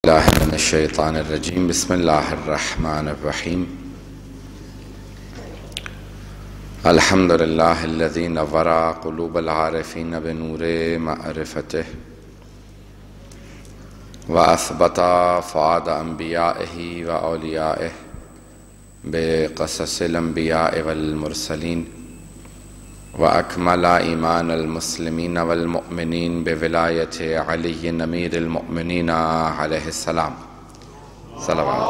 الله من الشيطان الرجيم. بسم الله الرحمن الرحيم. الحمد لله الذي نور قلوب العارفين بنور معرفته وأثبت فؤاد أنبيائه وأوليائه بقصص الأنبياء والمرسلين وأكمل إيمان المسلمين والمؤمنين بولاية علي أمير المؤمنين عليه السلام. صلوات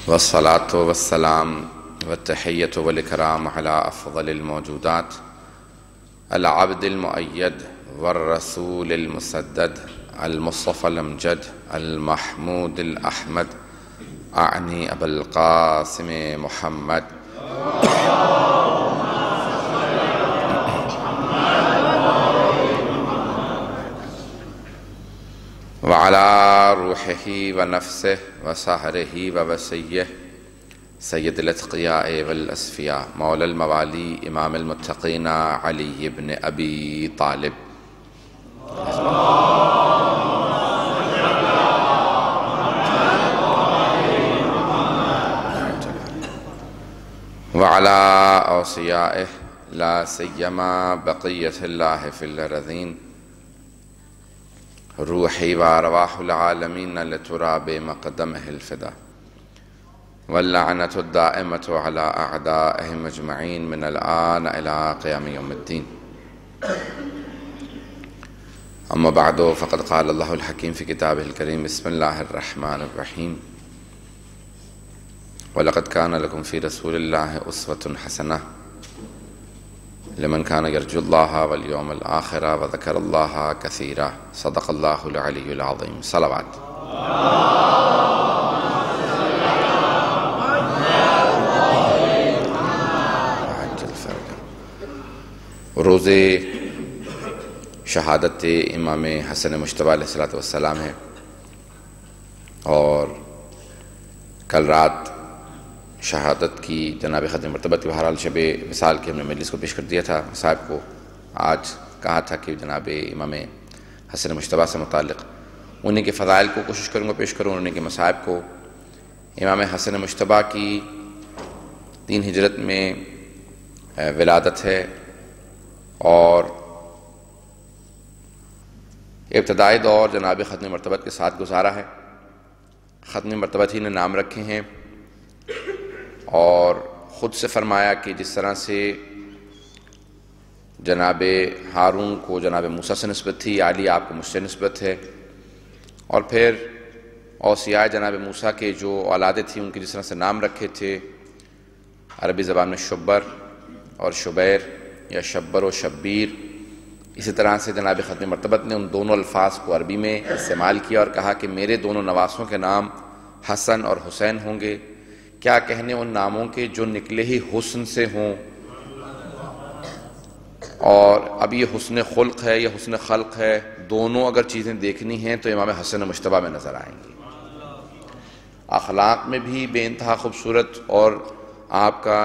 والصلاة والسلام والتحية والإكرام على أفضل الموجودات العبد المؤيد والرسول المسدد المصطفى الأمجد المحمود الأحمد، أعني أبا القاسم محمد وعلى روحه ونفسه وسهره ووسيه سيد الأتقياء والأسفياء مولى الموالي إمام المتقين علي بن أبي طالب وعلى أوصيائه لا سيما بقية الله في الأرضين روحي وأرواح العالمين لتراب مقدمه الفدا، واللعنة الدائمة على أعدائهم أجمعين من الآن إلى قيام يوم الدين. أما بعد، فقد قال الله الحكيم في كتابه الكريم: بسم الله الرحمن الرحيم. ولقد كان لكم في رسول الله أسوة حسنة لمن كان يرجو الله واليوم الآخر وذكر الله كثيرا. صدق الله العلي العظيم. صلوات. روز شہادت امام حسن مجتبیٰ علیہ السلام ہے، اور کل رات شہادت کی جناب ختم مرتبہ کی بہرحال شب وصال کی ہم نے مجلس کو پیش کر دیا تھا صاحب کو. آج کہا تھا کہ جناب امام حسن مجتبیٰ سے متعلق انہیں کے فضائل کو کوشش کروں گا پیش کروں، انہیں کے مصائب کو. امام حسن مجتبیٰ کی 3 ہجرت میں ولادت ہے، اور ابتدائی دور جناب ختم مرتبہ کے ساتھ گزارا ہے. ختم مرتبہ ہی نے نام رکھے ہیں، اور خود سے فرمایا کہ جس طرح سے جناب ہارون کو جناب موسیٰ سے نسبت تھی، علی آپ کو مجھ سے نسبت ہے. اور پھر اوصیاء جناب موسیٰ کے جو اولادیں تھیں ان کی جس طرح سے نام رکھے تھے، عربی زبان میں شبر اور شبیر یا شبر و شبیر، اسی طرح سے جناب ختم مرتبت نے ان دونوں الفاظ کو عربی میں استعمال کیا اور کہا کہ میرے دونوں نواسوں کے نام حسن اور حسین ہوں گے. کیا کہنے ان ناموں کے جو نکلے ہی حسن سے ہوں، اور اب یہ حسن خلق ہے، یہ حسن خلق ہے، دونوں اگر چیزیں دیکھنی ہیں تو امام حسن مجتبیٰ میں نظر آئیں گی. اخلاق میں بھی بے انتہا خوبصورت، اور آپ کا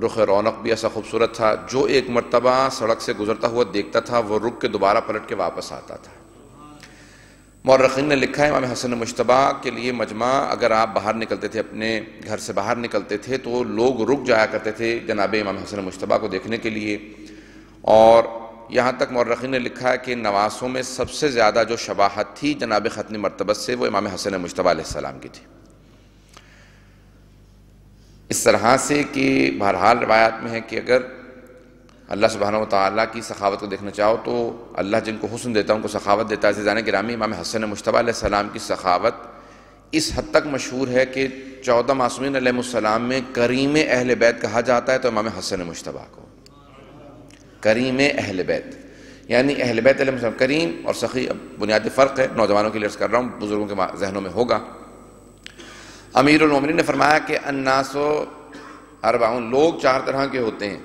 رخ رونق بھی ایسا خوبصورت تھا، جو ایک مرتبہ سڑک سے گزرتا ہوا دیکھتا تھا وہ رک کے دوبارہ پلٹ کے واپس آتا تھا. مورخین نے لکھا ہے امام حسن مجتبیٰ کے لیے مجمع، اگر آپ باہر نکلتے تھے، اپنے گھر سے باہر نکلتے تھے تو لوگ رک جایا کرتے تھے جناب امام حسن مجتبیٰ کو دیکھنے کے لیے. اور یہاں تک مورخین نے لکھا ہے کہ نواسوں میں سب سے زیادہ جو شباہت تھی جناب ختم مرتبت سے وہ امام حسن مجتبیٰ علیہ السلام کی تھی. اس طرح سے کہ بہرحال روایات میں ہے کہ اگر اللہ سبحانہ وتعالیٰ کی سخاوت کو دیکھنا چاہو تو اللہ جن کو حسن دیتا ہے ان کو سخاوت دیتا ہے. عزیزان گرامی، امام حسن مجتبیٰ علیہ السلام کی سخاوت اس حد تک مشہور ہے کہ 14 معصومین علیہ السلام میں کریم اہل بیت کہا جاتا ہے تو امام حسن مجتبیٰ کو کریم اہل بیت، یعنی اہل بیت علیہ السلام. کریم اور سخی اب بنیادی فرق ہے، نوجوانوں کے لیے عرض کر رہا ہوں، بزرگوں کے ذہنوں میں ہوگا. امیر المومنین نے فرمایا کہ الناس اربع، لوگ 4 طرح کے ہوتے ہیں: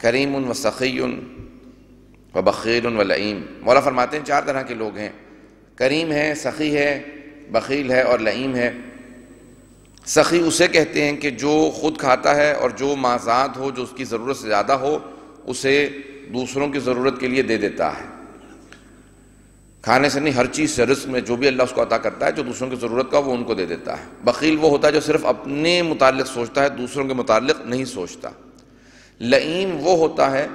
کریم و سخی و بخیل و لئیم. مولا فرماتے ہیں 4 طرح کے لوگ ہیں: کریم ہے، سخی ہے، بخیل ہے اور لئیم ہے. سخی اسے کہتے ہیں کہ جو خود کھاتا ہے اور جو مازاد ہو، جو اس کی ضرورت سے زیادہ ہو، اسے دوسروں کی ضرورت کے لیے دے دیتا ہے۔ کھانے سے نہیں، ہر چیز سے، رزق میں جو بھی اللہ اس کو عطا کرتا ہے، جو دوسروں کی ضرورت کا وہ ان کو دے دیتا ہے۔ بخیل وہ ہوتا ہے جو صرف اپنے متعلق سوچتا ہے، دوسروں کے متعلق نہیں سوچتا۔ لئیم وہ ہوتا ہے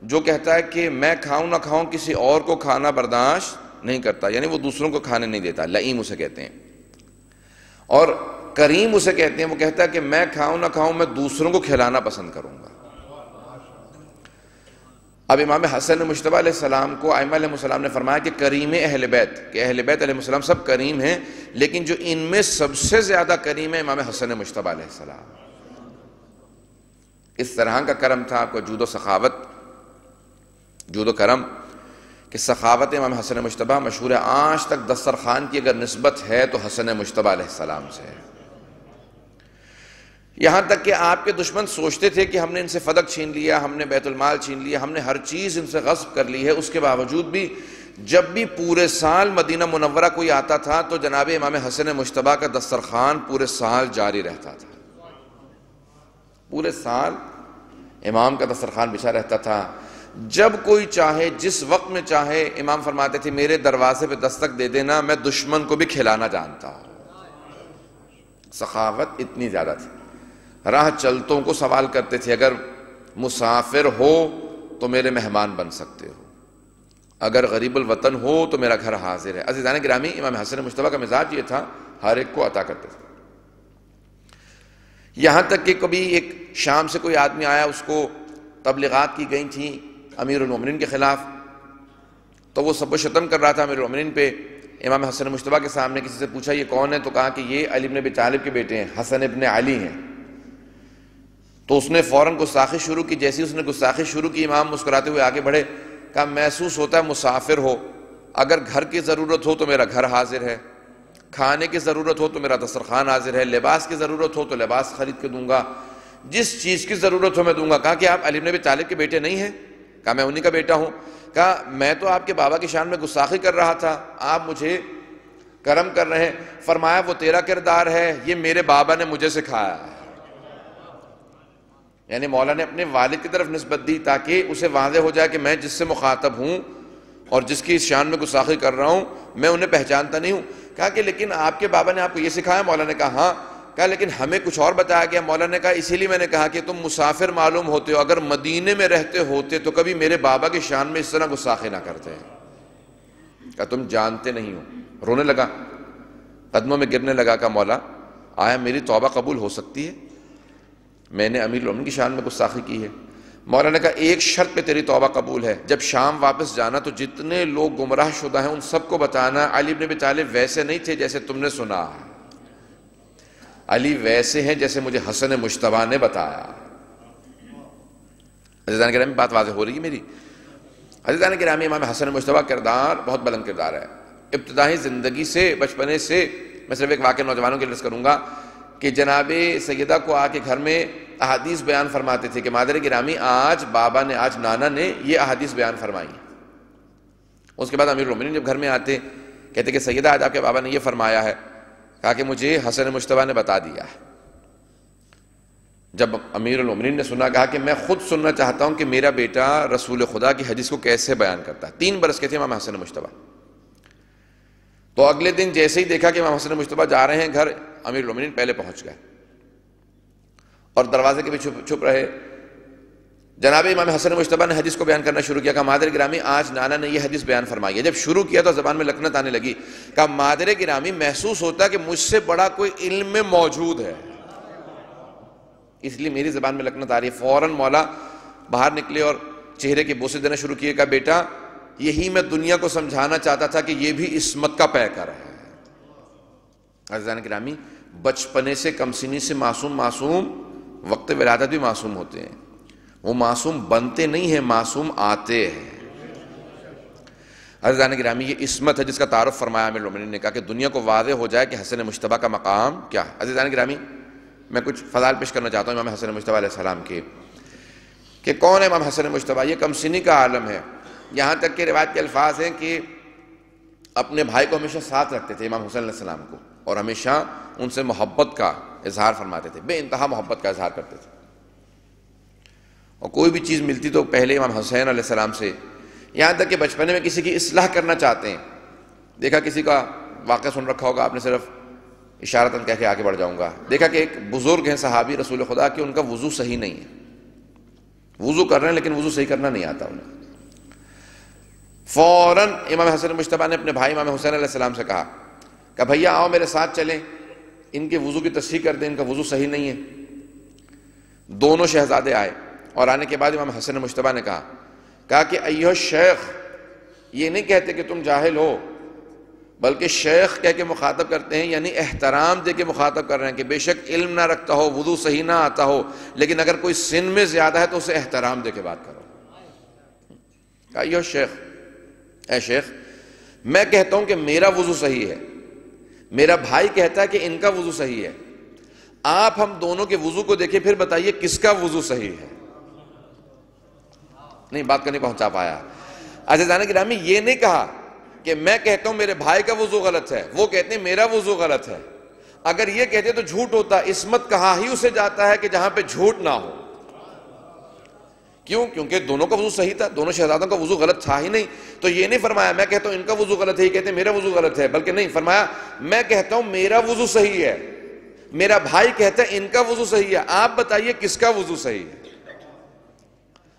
جو کہتا ہے کہ میں کھاؤں نہ کھاؤں، کسی اور کو کھانا برداشت نہیں کرتا، یعنی وہ دوسروں کو کھانے نہیں دیتا، لئیم اسے کہتے ہیں۔ اور کریم اسے کہتے ہیں، وہ کہتا ہے کہ میں کھاؤں نہ کھاؤں، میں دوسروں کو کھلانا پسند کروں گا۔ اب امام حسن مجتبیٰ علیہ السلام کو ائمہ علیہ السلام نے فرمایا کہ کریم اہل بیت، کہ اہل بیت علیہ السلام سب کریم ہیں، لیکن جو ان میں سب سے زیادہ کریم ہے امام حسن مجتبیٰ علیہ السلام۔ اس طرح کا کرم تھا آپ کو، جود و سخاوت، جود و کرم، کہ سخاوت امام حسن مجتبیٰ مشہور ہے۔ آج تک دسترخوان کی اگر نسبت ہے تو حسن مجتبیٰ علیہ السلام سے ہے۔ یہاں تک کہ آپ کے دشمن سوچتے تھے کہ ہم نے ان سے فدق چھین لیا، ہم نے بیت المال چھین لیا، ہم نے ہر چیز ان سے غصب کر لی ہے، اس کے باوجود بھی جب بھی پورے سال مدینہ منورہ کوئی آتا تھا تو جناب امام حسن مجتبیٰ کا دسترخوان پورے سال جاری رہتا تھا۔ پورے سال امام کا دسترخوان بچھا رہتا تھا۔ جب کوئی چاہے، جس وقت میں چاہے، امام فرماتے تھے میرے دروازے پہ دستک دے دینا، میں دشمن کو بھی کھلانا جانتا ہوں۔ سخاوت اتنی زیادہ تھی۔ راہ چلتوں کو سوال کرتے تھے، اگر مسافر ہو تو میرے مہمان بن سکتے ہو، اگر غریب الوطن ہو تو میرا گھر حاضر ہے۔ عزیزان گرامی، امام حسن مجتبیٰ کا مزاج یہ تھا، ہر ایک کو عطا کرتے تھے۔ یہاں تک کہ کبھی ایک شام سے کوئی آدمی آیا، اس کو تبلیغات کی گئی تھیں امیر المومنین کے خلاف، تو وہ سب و شتم کر رہا تھا امیر المومنین پہ۔ امام حسن مجتبیٰ کے سامنے کسی سے پوچھا یہ کون ہے، تو کہا کہ یہ علی بن ابی طالب کے بیٹے ہیں، حسن ابن علی ہیں۔ تو اس نے فوراً گستاخی شروع کی۔ جیسی اس نے گستاخی شروع کی، امام مسکراتے ہوئے آگے بڑھے، کہا محسوس ہوتا ہے مسافر ہو، اگر گھر کی ضرورت ہو تو میرا گھر حاضر ہے، کھانے کی ضرورت ہو تو میرا دسترخوان حاضر ہے، لباس کی ضرورت ہو تو لباس خرید کے دوں گا، جس چیز کی ضرورت ہو میں دوں گا۔ کہا کہ آپ علی بن ابی طالب کے بیٹے نہیں ہیں؟ کہا میں انہی کا بیٹا ہوں۔ کہا میں تو آپ کے بابا کی شان میں گستاخی کر رہا تھا، آپ مجھے کرم کر رہے ہیں۔ فرمایا وہ تیرا کردار ہے، یہ میرے بابا نے مجھے سکھایا ہے۔ یعنی مولا نے اپنے والد کی طرف نسبت دی تاکہ اسے واضح ہو جائے کہ میں جس سے مخاطب ہوں اور جس کی اس شان میں گستاخی کر رہا ہوں میں انہیں پہچانتا نہیں ہوں۔ کہا کہ لیکن آپ کے بابا نے آپ کو یہ سکھایا؟ مولا نے کہا ہاں۔ کہا لیکن ہمیں کچھ اور بتایا گیا۔ مولا نے کہا اسی لیے میں نے کہا کہ تم مسافر معلوم ہوتے ہو، اگر مدینے میں رہتے ہوتے تو کبھی میرے بابا کی شان میں اس طرح گستاخی نہ کرتے۔ کہا تم جانتے نہیں ہو۔ رونے لگا، قدموں میں گرنے لگا۔ کہا مولا آیا میری توبہ قبول ہو سکتی ہے؟ میں نے امیر المومنین کی شان میں گستاخی کی ہے۔ مولا نے کہا ایک شرط پہ تیری توبہ قبول ہے، جب شام واپس جانا تو جتنے لوگ گمراہ شدہ ہیں ان سب کو بتانا علی بن ابی طالب ویسے نہیں تھے جیسے تم نے سنا، علی ویسے ہیں جیسے مجھے حسن مجتبیٰ نے بتایا۔ عزیزان گرامی بات واضح ہو رہی ہے میری؟ عزیزان گرامی امام حسن مجتبیٰ کردار بہت بلند کردار ہے۔ ابتدائی زندگی سے، بچپنے سے، میں صرف ایک واقعہ نوجوانوں کے لیے عرض کروں گا کہ جناب سیدہ کو آ کے گھر میں احادیث بیان فرماتے تھے کہ مادر گرامی آج بابا نے، آج نانا نے یہ احادیث بیان فرمائی۔ اس کے بعد امیر المومنین جب گھر میں آتے کہتے کہ سیدہ آج آپ کے بابا نے یہ فرمایا ہے۔ کہا کہ مجھے حسن مجتبیٰ نے بتا دیا ہے۔ جب امیر المومنین نے سنا کہا کہ میں خود سننا چاہتا ہوں کہ میرا بیٹا رسول خدا کی حدیث کو کیسے بیان کرتا ہے۔ 3 برس کے تھے امام حسن مجتبیٰ۔ تو اگلے دن جیسے ہی دیکھا کہ امام حسن مجتبیٰ جا رہے ہیں گھر، امیر المومنین پہلے پہنچ گئے اور دروازے کے بھی چھپ رہے۔ جناب امام حسن مجتبیٰ نے حدیث کو بیان کرنا شروع کیا۔ کہا مادر گرامی آج نانا نے یہ حدیث بیان فرمائی ہے۔ جب شروع کیا تو زبان میں لکنت آنے لگی۔ کہا مادر گرامی محسوس ہوتا ہے کہ مجھ سے بڑا کوئی علم میں موجود ہے، اس لیے میری زبان میں لکنت آ رہی ہے۔ فوراً مولا باہر نکلے اور چہرے کے بوسے دینا شروع کیے۔ کہا بیٹا یہی میں دنیا کو سمجھانا چاہتا تھا کہ یہ بھی عصمت کا پیکر ہے۔ عزیزان گرامی بچپنے سے، کم سنی سے معصوم وقت ولادت بھی معصوم ہوتے ہیں۔ وہ معصوم بنتے نہیں ہیں، معصوم آتے ہیں۔ عزیزان گرامی یہ عصمت ہے جس کا تعارف فرمایا امیر المومنین نے۔ کہا کہ دنیا کو واضح ہو جائے کہ حسن مجتبیٰ کا مقام کیا ہے۔ عزیزان گرامی میں کچھ فضائل پیش کرنا چاہتا ہوں امام حسن مجتبیٰ علیہ السلام کے، کہ کون ہے امام حسن مجتبیٰ؟ یہ کم سنی کا عالم ہے۔ یہاں تک کہ روایت کے الفاظ ہیں کہ اپنے بھائی کو ہمیشہ ساتھ رکھتے تھے امام حسین علیہ السلام کو، اور ہمیشہ ان سے محبت کا اظہار فرماتے تھے، بے انتہا محبت کا اظہار کرتے تھے، اور کوئی بھی چیز ملتی تو پہلے امام حسین علیہ السلام سے، یہاں تک کہ بچپنے میں کسی کی اصلاح کرنا چاہتے ہیں، دیکھا کسی کا واقعہ سن رکھا ہوگا آپ نے، صرف اشارتاً کہہ کے آگے بڑھ جاؤں گا، دیکھا کہ ایک بزرگ ہیں صحابی رسول خدا کہ ان کا وضو صحیح نہیں ہے، وضو کر رہے ہیں لیکن وضو صحیح کرنا نہیں آتا انہیں، فوراً امام حسن مجتبیٰ نے اپنے بھائی امام حسین علیہ السلام سے کہا کہ بھیا آؤ میرے ساتھ چلیں، ان کے وضو کی تصحیح کر دیں، ان کا وضو صحیح نہیں ہے۔ دونوں شہزادے آئے، اور آنے کے بعد امام حسن مجتبیٰ نے کہا کہ ایھا الشیخ، یہ نہیں کہتے کہ تم جاہل ہو، بلکہ شیخ کہہ کے مخاطب کرتے ہیں، یعنی احترام دے کے مخاطب کر رہے ہیں کہ بے شک علم نہ رکھتا ہو، وضو صحیح نہ آتا ہو، لیکن اگر کوئی سن میں زیادہ ہے تو اسے احترام دے کے بات کرو۔ کہا ایھا الشیخ، اے شیخ، میں کہتا ہوں کہ میرا وضو صحیح ہے، میرا بھائی کہتا ہے کہ ان کا وضو صحیح ہے، آپ ہم دونوں کے وضو کو دیکھیں پھر بتائیے کس کا وضو صحیح ہے۔ نہیں، بات کو نہیں پہنچا پایا۔ عزیزان گرامی، یہ نہیں کہا کہ میں کہتا ہوں میرے بھائی کا وضو غلط ہے، وہ کہتے ہیں میرا وضو غلط ہے۔ اگر یہ کہتے تو جھوٹ ہوتا، عصمت کہا ہی اسے جاتا ہے کہ جہاں پہ جھوٹ نہ ہو۔ کیوں؟ کیونکہ دونوں کا وضو صحیح تھا، دونوں شہزادوں کا وضو غلط تھا ہی نہیں، تو یہ نہیں فرمایا میں کہتا ہوں ان کا وضو غلط ہے، یہ کہتے ہیں میرا وضو غلط ہے، بلکہ نہیں فرمایا میں کہتا ہوں میرا وضو صحیح ہے، میرا بھائی کہتا ہے ان کا وضو صحیح ہے، آپ بتائیے کس کا وضو صحیح ہے۔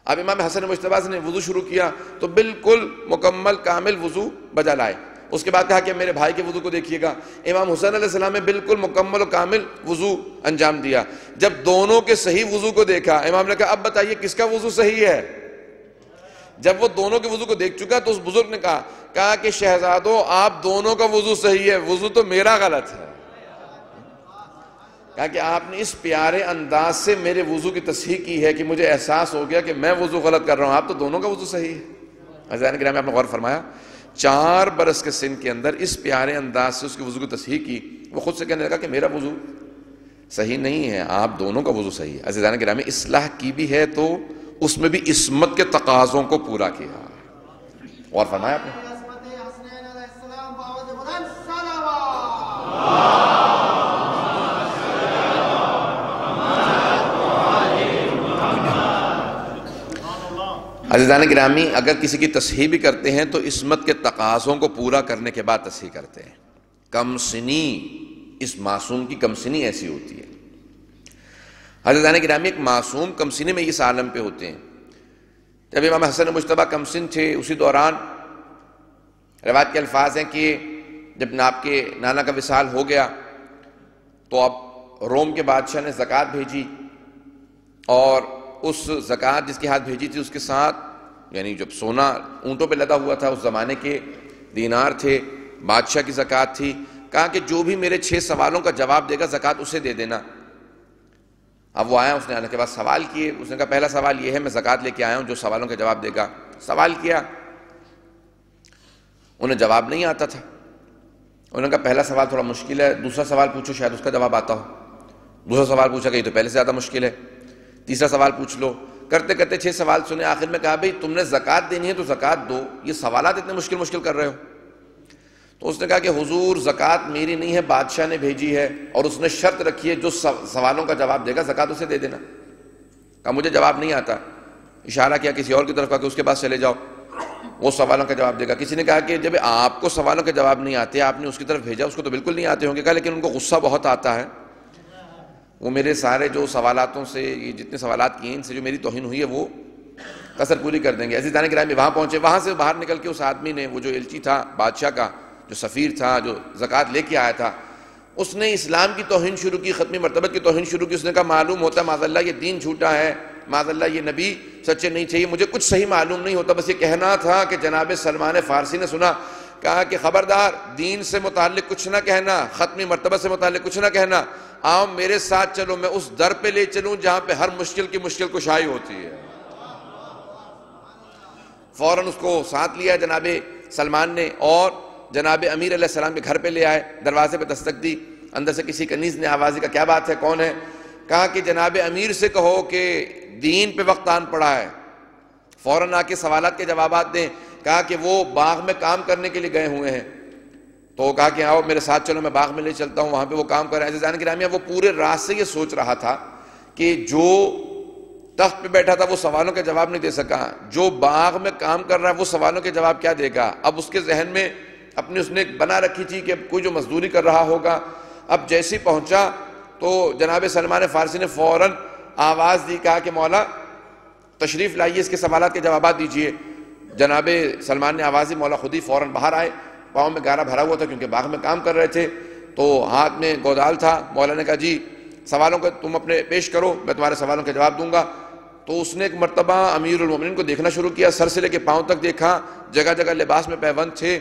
اب امام حسن مجتبیٰ نے وضو شروع کیا تو بالکل مکمل کامل وضو بجا لائے، اس کے بعد کہا کہ میرے بھائی کے وضو کو دیکھیے گا، امام حسین علیہ السلام نے بالکل مکمل و کامل وضو انجام دیا۔ جب دونوں کے صحیح وضو کو دیکھا، امام نے کہا اب بتائیے کس کا وضو صحیح ہے۔ جب وہ دونوں کے وضو کو دیکھ چکا تو اس بزرگ نے کہا کہ شہزادوں آپ دونوں کا وضو صحیح ہے، وضو تو میرا غلط ہے۔ کہا کہ آپ نے اس پیارے انداز سے میرے وضو کی تصحیح کی ہے کہ مجھے احساس ہو گیا کہ میں وضو غلط کر رہا ہوں، آپ تو دونوں کا وضو صحیح ہے۔ عزیزان گرامی، آپ نے غور فرمایا 4 برس کے سن کے اندر اس پیارے انداز سے اس کے وضو کی تصحیح کی، وہ خود سے کہنے لگا کہ میرا وضو صحیح نہیں ہے، آپ دونوں کا وضو صحیح ہے۔ عزیزان گرامی، اصلاح کی بھی ہے تو اس میں بھی عصمت کے تقاضوں کو پورا کیا۔ غور فرمایا آپ نے؟ عزیزان گرامی، اگر کسی کی تصحیح بھی کرتے ہیں تو عصمت کے تقاضوں کو پورا کرنے کے بعد تصحیح کرتے ہیں۔ کم سنی، اس معصوم کی کم سنی ایسی ہوتی ہے۔ عزیزان گرامی، ایک معصوم کم سنی میں اس عالم پہ ہوتے ہیں۔ جب امام حسن مجتبیٰ کم سن تھے، اسی دوران روایت کے الفاظ ہیں کہ جب آپ کے نانا کا وصال ہو گیا تو اب روم کے بادشاہ نے زکوٰۃ بھیجی، اور اس زکوٰۃ جس کے ہاتھ بھیجی تھی اس کے ساتھ، یعنی جب سونا اونٹوں پہ لدا ہوا تھا، اس زمانے کے دینار تھے، بادشاہ کی زکوٰۃ تھی، کہا کہ جو بھی میرے 6 سوالوں کا جواب دے گا زکوٰۃ اسے دے دینا۔ اب وہ آیا، اس نے آنے کے بعد سوال کیے، اس نے کہا پہلا سوال یہ ہے میں زکوٰۃ لے کے آیا ہوں، جو سوالوں کا جواب دے گا۔ سوال کیا، انہیں جواب نہیں آتا تھا، انہوں نے کہا پہلا سوال تھوڑا مشکل ہے، دوسرا سوال پوچھو شاید اس کا جواب آتا ہو۔ دوسرا سوال پوچھا کہ یہ تو پہلے سے زیادہ مشکل ہے، تیسرا سوال پوچھ لو۔ کرتے کرتے 6 سوال سنے، آخر میں کہا بھئی تم نے زکوٰۃ دینی ہے تو زکوٰۃ دو، یہ سوالات اتنے مشکل کر رہے ہو۔ تو اس نے کہا کہ حضور زکوٰۃ میری نہیں ہے، بادشاہ نے بھیجی ہے، اور اس نے شرط رکھی ہے جو سوالوں کا جواب دے گا زکوٰۃ اسے دے دینا۔ کہا مجھے جواب نہیں آتا، اشارہ کیا کسی اور کی طرف، کہا کہ اس کے پاس چلے جاؤ، وہ سوالوں کا جواب دے گا۔ کسی نے کہا کہ جب آپ کو سوالوں کے جواب نہیں آتے، آپ نے اس کی طرف بھیجا، اس کو تو بالکل نہیں آتے ہوں گے۔ کہا لیکن ان کو غصہ بہت آتا ہے، وہ میرے سارے جو سوالاتوں سے، یہ جتنے سوالات کیے ان سے جو میری توہین ہوئی ہے وہ قصر پوری کر دیں گے۔ عزیزان گرامی، وہاں پہنچے، وہاں سے باہر نکل کے اس آدمی نے، وہ جو ایلچی تھا بادشاہ کا، جو سفیر تھا، جو زکوٰۃ لے کے آیا تھا، اس نے اسلام کی توہین شروع کی، ختمی مرتبت کی توہین شروع کی۔ اس نے کہا معلوم ہوتا ہے معاذ اللہ یہ دین جھوٹا ہے، معاذ اللہ یہ نبی سچے نہیں تھے، مجھے کچھ صحیح معلوم نہیں ہوتا، بس یہ کہنا تھا کہ جناب سلمان فارسی نے سنا، کہا کہ خبردار دین سے متعلق کچھ نہ کہنا، ختمی مرتبت سے متعلق کچھ نہ کہنا، آؤ میرے ساتھ چلو، میں اس در پہ لے چلوں جہاں پہ ہر مشکل کی مشکل کشائی ہوتی ہے۔ فوراً اس کو ساتھ لیا جناب سلمان نے، اور جناب امیر علیہ السلام کے گھر پہ لے آئے، دروازے پہ دستک دی، اندر سے کسی کنیز نے آواز دی، کیا بات ہے، کون ہے؟ کہا کہ جناب امیر سے کہو کہ دین پہ وقت آن پڑا ہے، فوراً آ کے سوالات کے جوابات دیں۔ کہا کہ وہ باغ میں کام کرنے کے لیے گئے ہوئے ہیں، تو وہ کہا کہ آؤ میرے ساتھ چلو، میں باغ میں لے چلتا ہوں، وہاں پہ وہ کام کر رہے ہیں۔ عزیزان گرامی، وہ پورے رات سے یہ سوچ رہا تھا کہ جو تخت پہ بیٹھا تھا وہ سوالوں کے جواب نہیں دے سکا، جو باغ میں کام کر رہا ہے وہ سوالوں کے جواب کیا دے گا۔ اب اس کے ذہن میں اپنی اس نے بنا رکھی تھی کہ کوئی جو مزدوری کر رہا ہوگا۔ اب جیسے ہی پہنچا تو جناب سلمان فارسی نے فوراً آواز دی، کہا کہ مولا تشریف لائیے، اس کے سوالات کے جوابات دیجئے۔ جناب سلمان نے آواز دی، مولا خود ہی فوراً باہر آئے، پاؤں میں گارا بھرا ہوا تھا کیونکہ باغ میں کام کر رہے تھے، تو ہاتھ میں گودال تھا۔ مولا نے کہا جی سوالوں کو تم اپنے پیش کرو، میں تمہارے سوالوں کے جواب دوں گا۔ تو اس نے ایک مرتبہ امیر المومنین کو دیکھنا شروع کیا، سر سے لے کے پاؤں تک دیکھا، جگہ جگہ لباس میں پیوند تھے،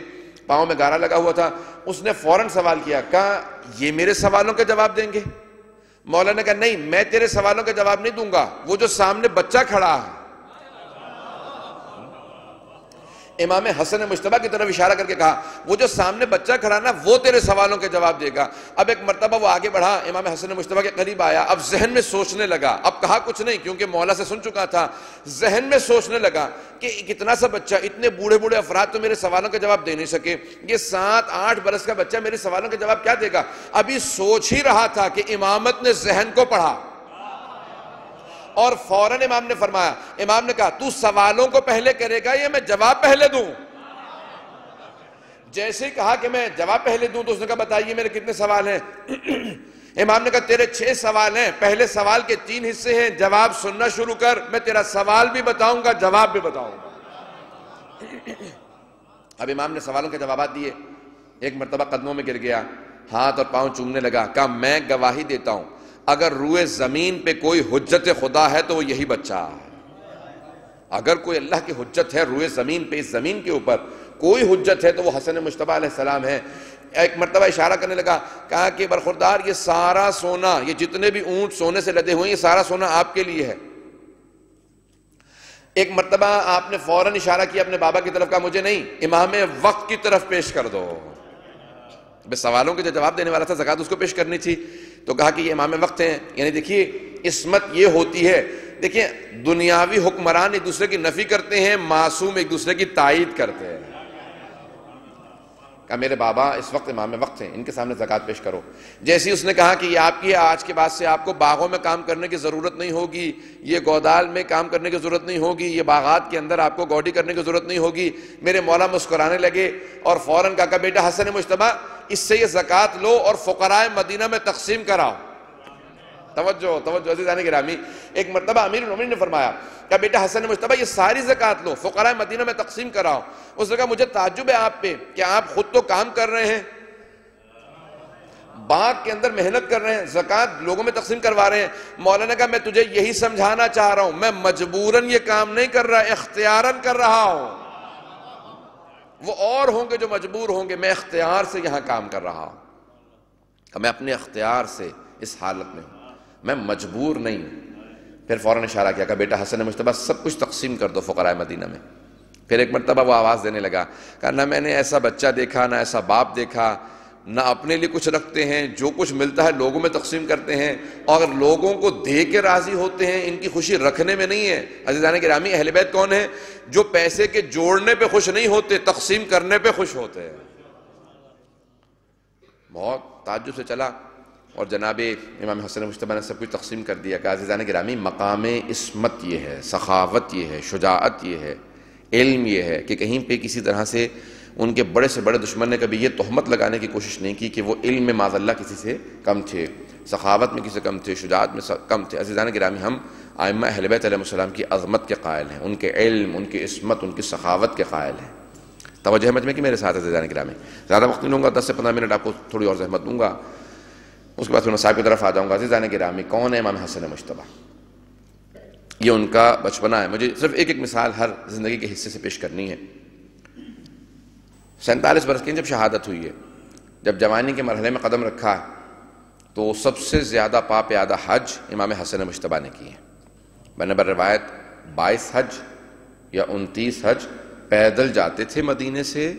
پاؤں میں گارا لگا ہوا تھا۔ اس نے فوراً سوال کیا، کہا یہ میرے سوالوں کے جواب دیں گے؟ مولا نے کہا نہیں، میں تیرے سوالوں کے جواب نہیں دوں گا، وہ جو سامنے بچہ کھڑا ہے، امام حسن مجتبیٰ کی طرف اشارہ کر کے کہا وہ جو سامنے بچہ کھڑا نا وہ تیرے سوالوں کے جواب دے گا۔ اب ایک مرتبہ وہ آگے بڑھا، امام حسن مجتبیٰ کے قریب آیا، اب ذہن میں سوچنے لگا، اب کہا کچھ نہیں کیونکہ مولا سے سن چکا تھا، ذہن میں سوچنے لگا کہ کتنا سا بچہ، اتنے بوڑھے بوڑھے افراد تو میرے سوالوں کے جواب دے نہیں سکے، یہ 7-8 برس کا بچہ میرے سوالوں کے جواب کیا دے گا۔ ابھی سوچ ہی رہا تھا کہ امامت نے ذہن کو پڑھا، اور فوراً امام نے فرمایا، امام نے کہا تو سوالوں کو پہلے کرے گا یا میں جواب پہلے دوں؟ جیسے ہی کہا کہ میں جواب پہلے دوں تو اس نے کہا بتائیے میرے کتنے سوال ہیں۔ امام نے کہا تیرے 6 سوال ہیں، پہلے سوال کے 3 حصے ہیں، جواب سننا شروع کر، میں تیرا سوال بھی بتاؤں گا جواب بھی بتاؤں گا۔ اب امام نے سوالوں کے جوابات دیے، ایک مرتبہ قدموں میں گر گیا، ہاتھ اور پاؤں چومنے لگا، کہا میں گواہی دیتا ہوں اگر روئے زمین پہ کوئی حجت خدا ہے تو وہ یہی بچہ ہے۔ اگر کوئی اللہ کی حجت ہے روئے زمین پہ، اس زمین کے اوپر کوئی حجت ہے تو وہ حسن مجتبیٰ علیہ السلام ہے۔ ایک مرتبہ اشارہ کرنے لگا، کہا کہ برخوردار یہ سارا سونا، یہ جتنے بھی اونٹ سونے سے لدے ہوئے ہیں، یہ سارا سونا آپ کے لیے ہے۔ ایک مرتبہ آپ نے فوراً اشارہ کیا اپنے بابا کی طرف، کہا مجھے نہیں، امام وقت کی طرف پیش کر دو۔ بس سوالوں کے جو جواب دینے والا تھا زکوٰۃ اس کو پیش کرنی تھی، تو کہا کہ یہ امام وقت ہیں۔ یعنی دیکھیے عصمت یہ ہوتی ہے، دیکھیں دنیاوی حکمران ایک دوسرے کی نفی کرتے ہیں، معصوم ایک دوسرے کی تائید کرتے ہیں۔ کہا میرے بابا اس وقت امام وقت ہیں، ان کے سامنے زکوٰۃ پیش کرو۔ جیسے اس نے کہا کہ یہ آپ کی ہے، آج کے بعد سے آپ کو باغوں میں کام کرنے کی ضرورت نہیں ہوگی، یہ گودال میں کام کرنے کی ضرورت نہیں ہوگی، یہ باغات کے اندر آپ کو گوڈی کرنے کی ضرورت نہیں ہوگی۔ میرے مولا مسکرانے لگے اور فوراً کہا کہ بیٹا حسن مجتبیٰ اس سے یہ زکوٰۃ لو اور فقرائے مدینہ میں تقسیم کراؤ۔ توجہ عزیزان گرامی، ایک مرتبہ امیر المومنین نے فرمایا کہ بیٹا حسن مجتبیٰ یہ ساری زکوٰۃ لو، فقراء مدینہ میں تقسیم کراؤ۔ اس نے کہا مجھے تعجب ہے آپ پہ کہ آپ خود تو کام کر رہے ہیں، باغ کے اندر محنت کر رہے ہیں، زکوٰۃ لوگوں میں تقسیم کروا رہے ہیں۔ مولانا کہا میں تجھے یہی سمجھانا چاہ رہا ہوں، میں مجبوراً یہ کام نہیں کر رہا، اختیاراً کر رہا ہوں۔ وہ اور ہوں گے جو مجبور ہوں گے، میں اختیار سے یہاں کام کر رہا ہوں، کہ میں اپنے اختیار سے اس حالت میں ہوں، میں مجبور نہیں۔ پھر فوراً اشارہ کیا کہ بیٹا حسن مجتبیٰ سب کچھ تقسیم کر دو فقراء مدینہ میں۔ پھر ایک مرتبہ وہ آواز دینے لگا، کہا نہ میں نے ایسا بچہ دیکھا، نہ ایسا باپ دیکھا، نہ اپنے لیے کچھ رکھتے ہیں، جو کچھ ملتا ہے لوگوں میں تقسیم کرتے ہیں، اور لوگوں کو دے کے راضی ہوتے ہیں، ان کی خوشی رکھنے میں نہیں ہے۔ عزیزان گرامی اہل بیت کون ہیں؟ جو پیسے کے جوڑنے پہ خوش نہیں ہوتے، تقسیم کرنے پہ خوش ہوتے ہیں۔ بہت تعجب سے چلا اور جناب امام حسن مجتبیٰ نے سب کچھ تقسیم کر دیا کہ عزیزان گرامی مقام عصمت یہ ہے، سخاوت یہ ہے، شجاعت یہ ہے، علم یہ ہے کہ کہیں پہ کسی طرح سے ان کے بڑے سے بڑے دشمن نے کبھی یہ تہمت لگانے کی کوشش نہیں کی کہ وہ علم میں معاذ اللہ کسی سے کم تھے، سخاوت میں کسی سے کم تھے، شجاعت میں کم تھے۔ عزیزان گرامی ہم ائمہ اہل بیت علیہ السلام کی عظمت کے قائل ہیں، ان کے علم، ان کی عصمت، ان کی سخاوت کے قائل ہیں۔ توجہ ہے مجمع کی میرے ساتھ عزیزان گرامی، زیادہ وقت نہیں لوں گا، 10 سے 15 منٹ آپ کو تھوڑی اور زحمت دوں گا، اس کے بعد پھر مصائب کی طرف آ جاؤں گا۔ عزیزان گرامی کون ہے امام حسن مجتبیٰ؟ یہ ان کا بچپنا ہے۔ مجھے صرف ایک مثال ہر زندگی کے حصے سے پیش کرنی ہے۔ 47 برس کی جب شہادت ہوئی ہے، جب جوانی کے مرحلے میں قدم رکھا تو سب سے زیادہ پا پیادہ حج امام حسن مجتبیٰ نے کی ہے۔ بنابر روایت 22 حج یا 29 حج پیدل جاتے تھے مدینے سے،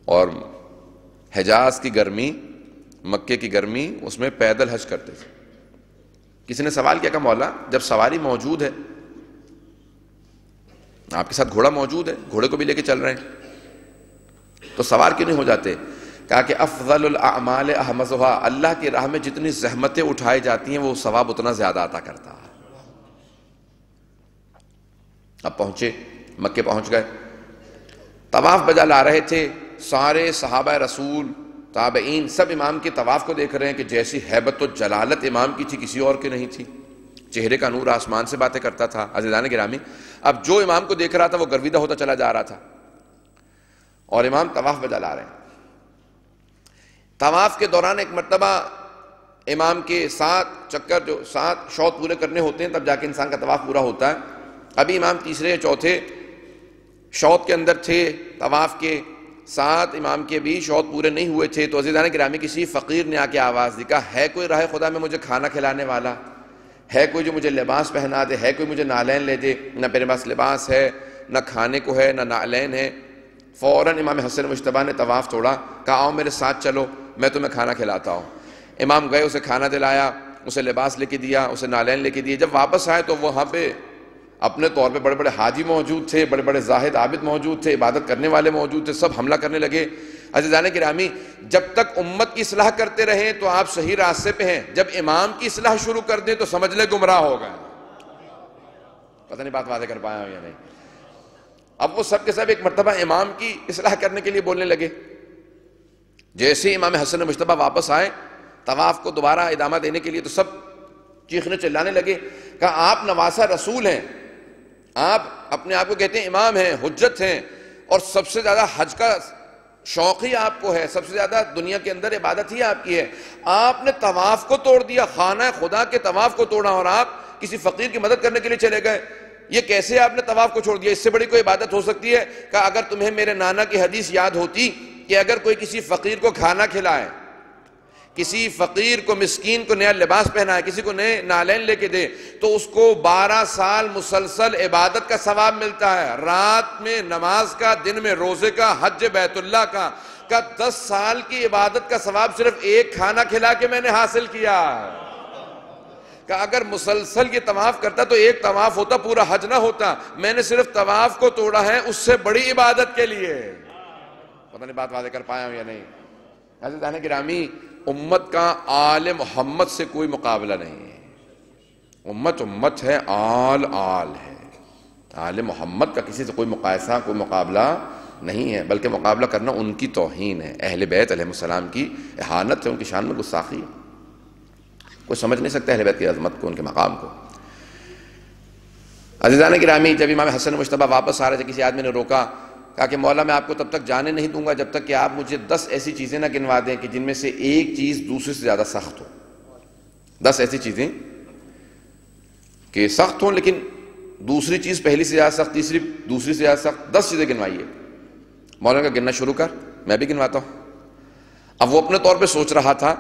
اور حجاز کی گرمی، مکے کی گرمی، اس میں پیدل حج کرتے تھے۔ کسی نے سوال کیا کہ مولا جب سواری موجود ہے، آپ کے ساتھ گھوڑا موجود ہے، گھوڑے کو بھی لے کے چل رہے ہیں، تو سوار کیوں نہیں ہو جاتے؟ کہا کہ افضل الاعمال احمزھا، اللہ کی راہ میں جتنی زحمتیں اٹھائی جاتی ہیں وہ ثواب اتنا زیادہ عطا کرتا ہے۔ اب پہنچے، مکے پہنچ گئے، طواف بجا لا رہے تھے، سارے صحابہ رسول تابعین سب امام کے طواف کو دیکھ رہے ہیں کہ جیسی ہیبت و جلالت امام کی تھی کسی اور کی نہیں تھی، چہرے کا نور آسمان سے باتیں کرتا تھا۔ عزیزان گرامی، اب جو امام کو دیکھ رہا تھا وہ گرویدہ ہوتا چلا جا رہا تھا، اور امام طواف بجا لا رہے ہیں۔ طواف کے دوران ایک مرتبہ امام کے 7 چکر، جو 7 شوط پورے کرنے ہوتے ہیں تب جا کے انسان کا طواف پورا ہوتا ہے، ابھی امام تیسرے یا چوتھے شوط کے اندر تھے، طواف کے 7 امام کے بھی شوط پورے نہیں ہوئے تھے، تو عزیزان گرامی کسی فقیر نے آ کے آواز دی، کہا ہے کوئی راہ خدا میں مجھے کھانا کھلانے والا، ہے کوئی جو مجھے لباس پہنا دے، ہے کوئی مجھے نالین لے دے؟ نہ میرے پاس لباس ہے، نہ کھانے کو ہے، نہ نالین ہے۔ فوراً امام حسن مجتبیٰ نے طواف توڑا، کہا آؤ میرے ساتھ چلو، میں تمہیں کھانا کھلاتا ہوں۔ امام گئے، اسے کھانا دلایا، اسے لباس لے کے دیا، اسے نالین لے کے دیے۔ جب واپس آئے تو وہاں پہ اپنے طور پہ بڑے بڑے حاجی موجود تھے، بڑے بڑے زاہد عابد موجود تھے، عبادت کرنے والے موجود تھے، سب حملہ کرنے لگے۔ عزیزان گرامی، جب تک امت کی اصلاح کرتے رہیں تو آپ صحیح راستے پہ ہیں، جب امام کی اصلاح شروع کر دیں تو سمجھ لیں گمراہ ہو گئے۔ پتہ نہیں بات واضح کر پایا ہوں یا نہیں۔ اب وہ سب کے سب ایک مرتبہ امام کی اصلاح کرنے کے لیے بولنے لگے۔ جیسے ہی امام حسن مجتبیٰ واپس آئے طواف کو دوبارہ ادامہ دینے کے لیے تو سب چیخنے چلانے لگے، کہا آپ نواسہ رسول ہیں، آپ اپنے آپ کو کہتے ہیں امام ہیں، حجت ہیں، اور سب سے زیادہ حج کا شوق ہی آپ کو ہے، سب سے زیادہ دنیا کے اندر عبادت ہی آپ کی ہے، آپ نے طواف کو توڑ دیا، خانہ خدا کے طواف کو توڑا، اور آپ کسی فقیر کی مدد کرنے کے لیے چلے گئے، یہ کیسے آپ نے طواف کو چھوڑ دیا؟ اس سے بڑی کوئی عبادت ہو سکتی ہے؟ کہ اگر تمہیں میرے نانا کی حدیث یاد ہوتی کہ اگر کوئی کسی فقیر کو کھانا کھلائے، کسی فقیر کو مسکین کو نیا لباس پہنائے، کسی کو نئے نالین لے کے دے، تو اس کو 12 سال مسلسل عبادت کا ثواب ملتا ہے، رات میں نماز کا، دن میں روزے کا، حج بیت اللہ کا 10 سال کی عبادت کا ثواب صرف ایک کھانا کھلا کے میں نے حاصل کیا۔ کہ اگر مسلسل یہ طواف کرتا تو ایک طواف ہوتا، پورا حج نہ ہوتا، میں نے صرف طواف کو توڑا ہے اس سے بڑی عبادت کے لیے۔ پتہ نہیں بات واضح کر پایا ہوں یا نہیں۔ عزیزان گرامی، امت کا آل محمد سے کوئی مقابلہ نہیں ہے، امت ہے، آل ہے، آل محمد کا کسی سے کوئی مقایسہ، کوئی مقابلہ نہیں ہے، بلکہ مقابلہ کرنا ان کی توہین ہے، اہل بیت علیہ السلام کی اہانت ہے، ان کی شان میں گستاخی ہے۔ کوئی سمجھ نہیں سکتا اہل بیت کی عظمت کو، ان کے مقام کو۔ عزیزان گرامی، جب امام حسن مجتبیٰ واپس آ رہے تھے، کسی آدمی نے روکا، کہا کہ مولا میں آپ کو تب تک جانے نہیں دوں گا جب تک کہ آپ مجھے 10 ایسی چیزیں نہ گنوا دیں کہ جن میں سے ایک چیز دوسرے سے زیادہ سخت ہو۔ 10 ایسی چیزیں کہ سخت ہوں لیکن دوسری چیز پہلی سے زیادہ سخت، تیسری دوسری سے زیادہ سخت، 10 چیزیں گنوائیے۔ مولانا کا گننا شروع کر، میں بھی گنواتا ہوں۔ اب وہ اپنے طور پہ سوچ رہا تھا